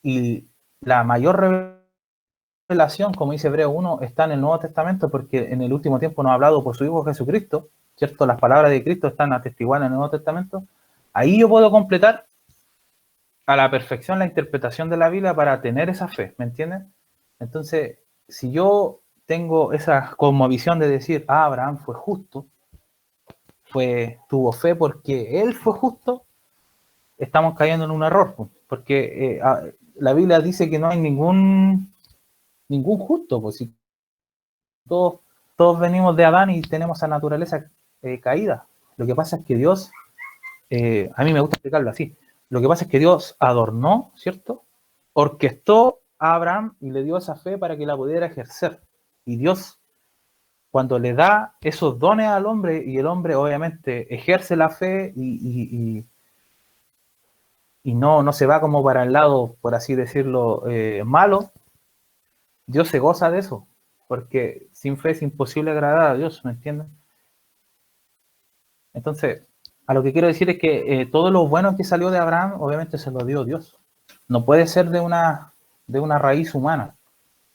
Speaker 1: y la mayor revelación, como dice Hebreo 1, está en el Nuevo Testamento, porque en el último tiempo nos ha hablado por su Hijo Jesucristo, ¿cierto? Las palabras de Cristo están atestiguadas en el Nuevo Testamento. Ahí yo puedo completar a la perfección la interpretación de la Biblia para tener esa fe, ¿me entienden? Entonces, si yo tengo esa cosmovisión de decir, Abraham fue justo, tuvo fe porque él fue justo, estamos cayendo en un error, porque la Biblia dice que no hay ningún justo, pues si todos venimos de Adán y tenemos esa naturaleza caída. Lo que pasa es que Dios, a mí me gusta explicarlo así, lo que pasa es que Dios adornó, ¿cierto? Orquestó a Abraham y le dio esa fe para que la pudiera ejercer. Y Dios, cuando le da esos dones al hombre, y el hombre obviamente ejerce la fe y no se va como para el lado, por así decirlo, malo, Dios se goza de eso, porque sin fe es imposible agradar a Dios, ¿me entienden? Entonces, a lo que quiero decir es que todo lo bueno que salió de Abraham, obviamente se lo dio Dios. No puede ser de una raíz humana,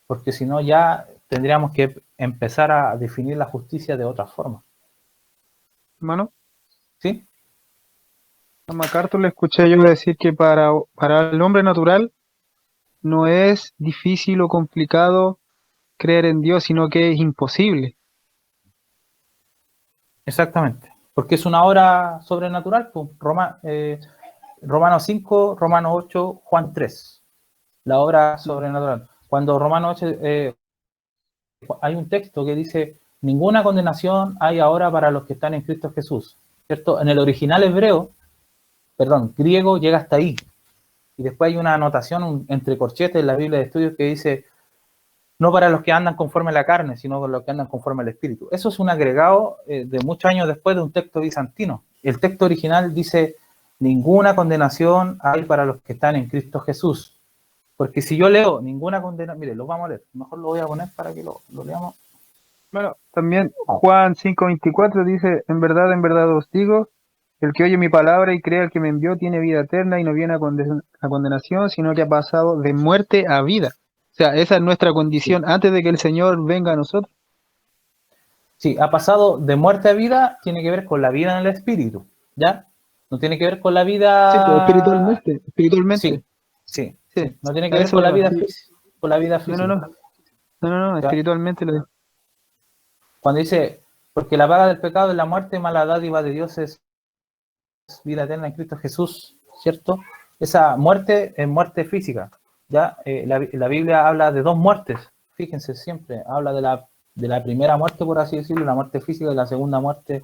Speaker 1: porque si no ya tendríamos que empezar a definir la justicia de otra forma.
Speaker 4: Hermano,
Speaker 1: ¿Sí?
Speaker 4: a MacArthur le escuché yo decir que para el hombre natural no es difícil o complicado creer en Dios, sino que es imposible.
Speaker 1: Exactamente, porque es una obra sobrenatural, pues, Romanos 5, Romanos 8, Juan 3, la obra sobrenatural. Cuando Romanos 8, hay un texto que dice, ninguna condenación hay ahora para los que están en Cristo Jesús, ¿cierto? En el original griego llega hasta ahí, y después hay una anotación entre corchetes en la Biblia de Estudios que dice, no para los que andan conforme a la carne, sino para los que andan conforme al Espíritu. Eso es un agregado de muchos años después de un texto bizantino. El texto original dice, ninguna condenación hay para los que están en Cristo Jesús. Porque si yo leo ninguna condenación, mire, lo vamos a leer, mejor lo voy a poner para que lo leamos.
Speaker 4: Bueno, también Juan 5:24 dice, en verdad os digo, el que oye mi palabra y crea al que me envió tiene vida eterna y no viene a condenación, sino que ha pasado de muerte a vida. O sea, esa es nuestra condición antes de que el Señor venga a nosotros.
Speaker 1: Sí, ha pasado de muerte a vida, tiene que ver con la vida en el espíritu, ¿ya? No tiene que ver con la vida...
Speaker 4: Sí, pues, espiritualmente.
Speaker 1: Sí.
Speaker 4: Sí.
Speaker 1: No tiene que ver con la vida física.
Speaker 4: No, espiritualmente lo digo.
Speaker 1: Cuando dice, porque la paga del pecado es la muerte, mala dádiva de Dios es vida eterna en Cristo Jesús, ¿cierto? Esa muerte es muerte física, ¿ya? La Biblia habla de dos muertes, fíjense siempre, habla de la primera muerte, por así decirlo, la muerte física, y la segunda muerte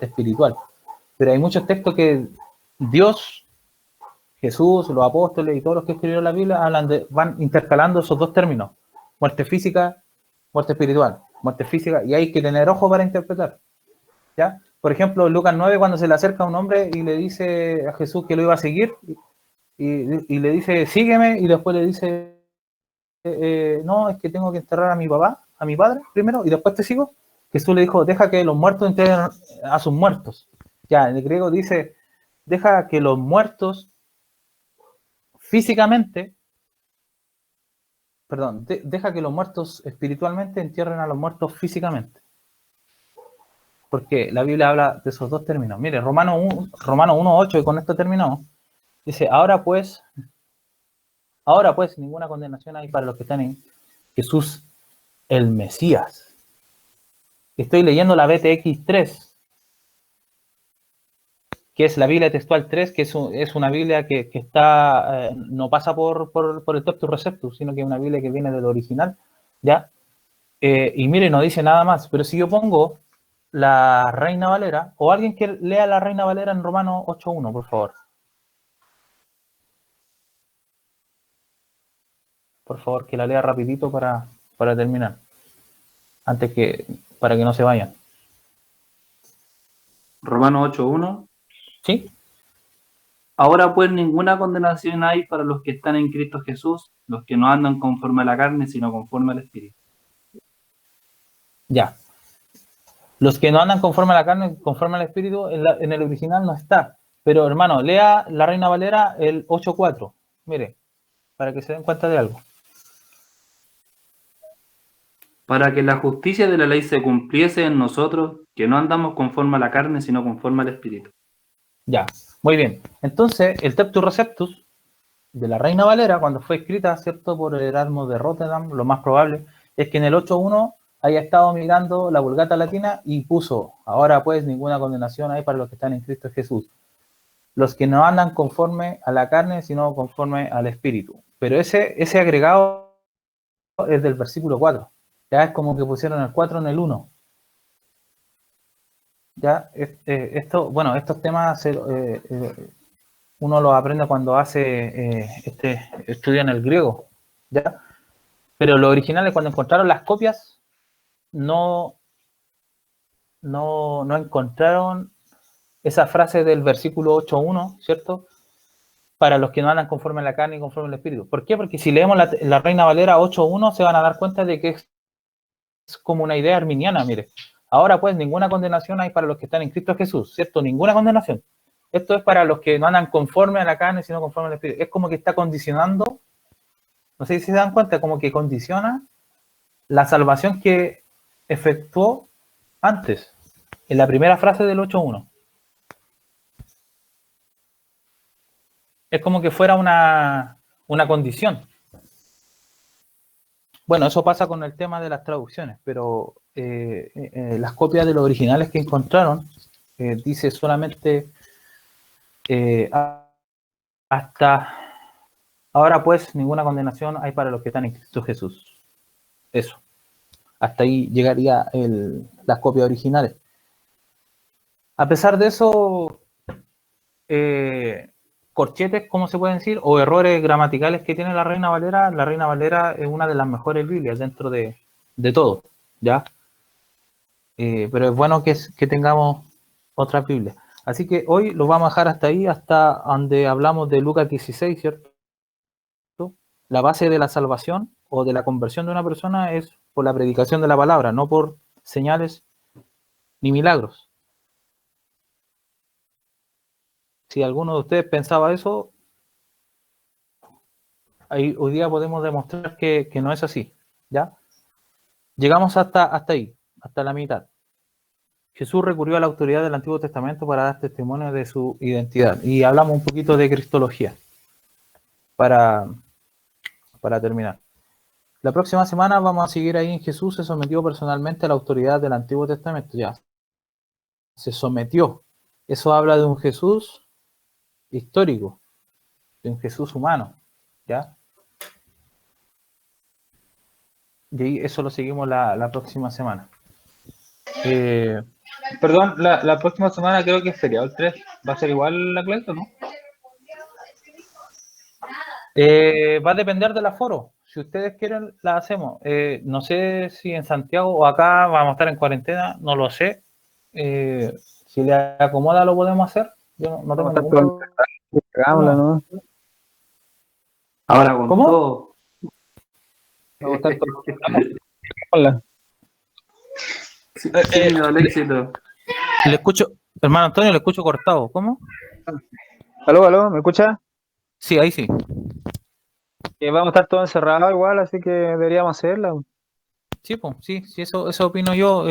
Speaker 1: espiritual. Pero hay muchos textos que Dios, Jesús, los apóstoles y todos los que escribieron la Biblia van intercalando esos dos términos, muerte física, muerte espiritual, muerte física, y hay que tener ojo para interpretar, ¿ya? Por ejemplo, Lucas 9, cuando se le acerca a un hombre y le dice a Jesús que lo iba a seguir, y le dice, sígueme, y después le dice, no, es que tengo que enterrar a mi papá, a mi padre primero, y después te sigo. Jesús le dijo, deja que los muertos entierren a sus muertos. Ya, en el griego dice, deja que los muertos físicamente, perdón, deja que los muertos espiritualmente entierren a los muertos físicamente. Porque la Biblia habla de esos dos términos. Mire, Romanos 1:8, y con esto terminamos. Dice, ahora pues, ninguna condenación hay para los que están en Jesús, el Mesías. Estoy leyendo la BTX 3, que es la Biblia textual 3, que es una Biblia que está, no pasa por el Toptus Receptus, sino que es una Biblia que viene del original, ¿ya? Y mire, no dice nada más, pero si yo pongo la Reina Valera, o alguien que lea la Reina Valera en Romanos 8:1, por favor. Por favor, que la lea rapidito para terminar, para que no se vayan.
Speaker 2: Romanos 8:1.
Speaker 1: ¿Sí?
Speaker 2: Ahora pues ninguna condenación hay para los que están en Cristo Jesús, los que no andan conforme a la carne, sino conforme al Espíritu.
Speaker 1: Ya. Los que no andan conforme a la carne, conforme al Espíritu, en el original no está. Pero hermano, lea la Reina Valera el 8:4. Mire, para que se den cuenta de algo.
Speaker 2: Para que la justicia de la ley se cumpliese en nosotros, que no andamos conforme a la carne, sino conforme al Espíritu.
Speaker 1: Ya, muy bien. Entonces, el Teptus Receptus de la Reina Valera, cuando fue escrita, ¿cierto?, por el Erasmo de Rotterdam, lo más probable es que en el 8:1 haya estado mirando la Vulgata Latina y puso, ahora pues ninguna condenación hay para los que están en Cristo Jesús. Los que no andan conforme a la carne, sino conforme al Espíritu. Pero ese agregado es del versículo 4. Ya es como que pusieron el 4 en el 1. Ya, estos temas uno los aprende cuando hace estudio en el griego, ¿ya? Pero los originales, cuando encontraron las copias, no encontraron esa frase del versículo 8:1, ¿cierto? Para los que no andan conforme a la carne y conforme al Espíritu. ¿Por qué? Porque si leemos la Reina Valera 8:1, se van a dar cuenta de que es como una idea arminiana, mire. Ahora pues ninguna condenación hay para los que están en Cristo Jesús, ¿cierto? Ninguna condenación. Esto es para los que no andan conforme a la carne, sino conforme al Espíritu. Es como que está condicionando, no sé si se dan cuenta, como que condiciona la salvación que efectuó antes, en la primera frase del 8:1. Es como que fuera una condición. Bueno, eso pasa con el tema de las traducciones, pero las copias de los originales que encontraron dice solamente hasta ahora pues ninguna condenación hay para los que están en Cristo Jesús. Eso. Hasta ahí llegaría las copias originales. A pesar de eso, corchetes, ¿cómo se pueden decir? O errores gramaticales que tiene la Reina Valera es una de las mejores Biblias dentro de todo, ¿ya? Pero es bueno que tengamos otra Biblia. Así que hoy lo vamos a dejar hasta ahí, hasta donde hablamos de Lucas 16, ¿cierto? La base de la salvación o de la conversión de una persona es por la predicación de la palabra, no por señales ni milagros. Si alguno de ustedes pensaba eso, hoy día podemos demostrar que no es así, ¿ya? Llegamos hasta ahí, hasta la mitad. Jesús recurrió a la autoridad del Antiguo Testamento para dar testimonio de su identidad. Y hablamos un poquito de cristología para terminar. La próxima semana vamos a seguir ahí en Jesús se sometió personalmente a la autoridad del Antiguo Testamento. Ya, se sometió. Eso habla de un Jesús histórico, de un Jesús humano, ¿ya? Y eso lo seguimos la próxima semana.
Speaker 3: Perdón, la próxima semana creo que es feriado el 3. ¿Va a ser igual la clase o no?
Speaker 1: Va a depender del aforo. Si ustedes quieren, la hacemos. No sé si en Santiago o acá vamos a estar en cuarentena, no lo sé. Si le acomoda, lo podemos hacer. Yo no tengo ningún
Speaker 4: problema. ¿No?
Speaker 2: Ahora con
Speaker 1: ¿Cómo?
Speaker 2: todo.
Speaker 4: Hola.
Speaker 2: Sí, el éxito.
Speaker 1: Le escucho Hermano Antonio, le escucho cortado. ¿Cómo?
Speaker 4: Aló, ¿me escucha?
Speaker 1: Sí, ahí sí.
Speaker 4: Que vamos a estar todos encerrados igual, así que deberíamos hacerla.
Speaker 1: Sí, pues, sí, eso opino yo.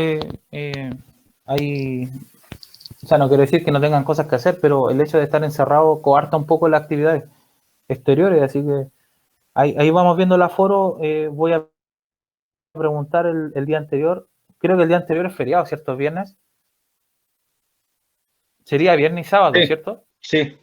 Speaker 1: Hay, o sea, no quiero decir que no tengan cosas que hacer, pero el hecho de estar encerrado coarta un poco las actividades exteriores, así que ahí vamos viendo el aforo. Voy a preguntar el día anterior. Creo que el día anterior es feriado, ¿cierto? ¿Viernes? Sería viernes y sábado,
Speaker 3: Sí.
Speaker 1: ¿cierto?
Speaker 3: Sí.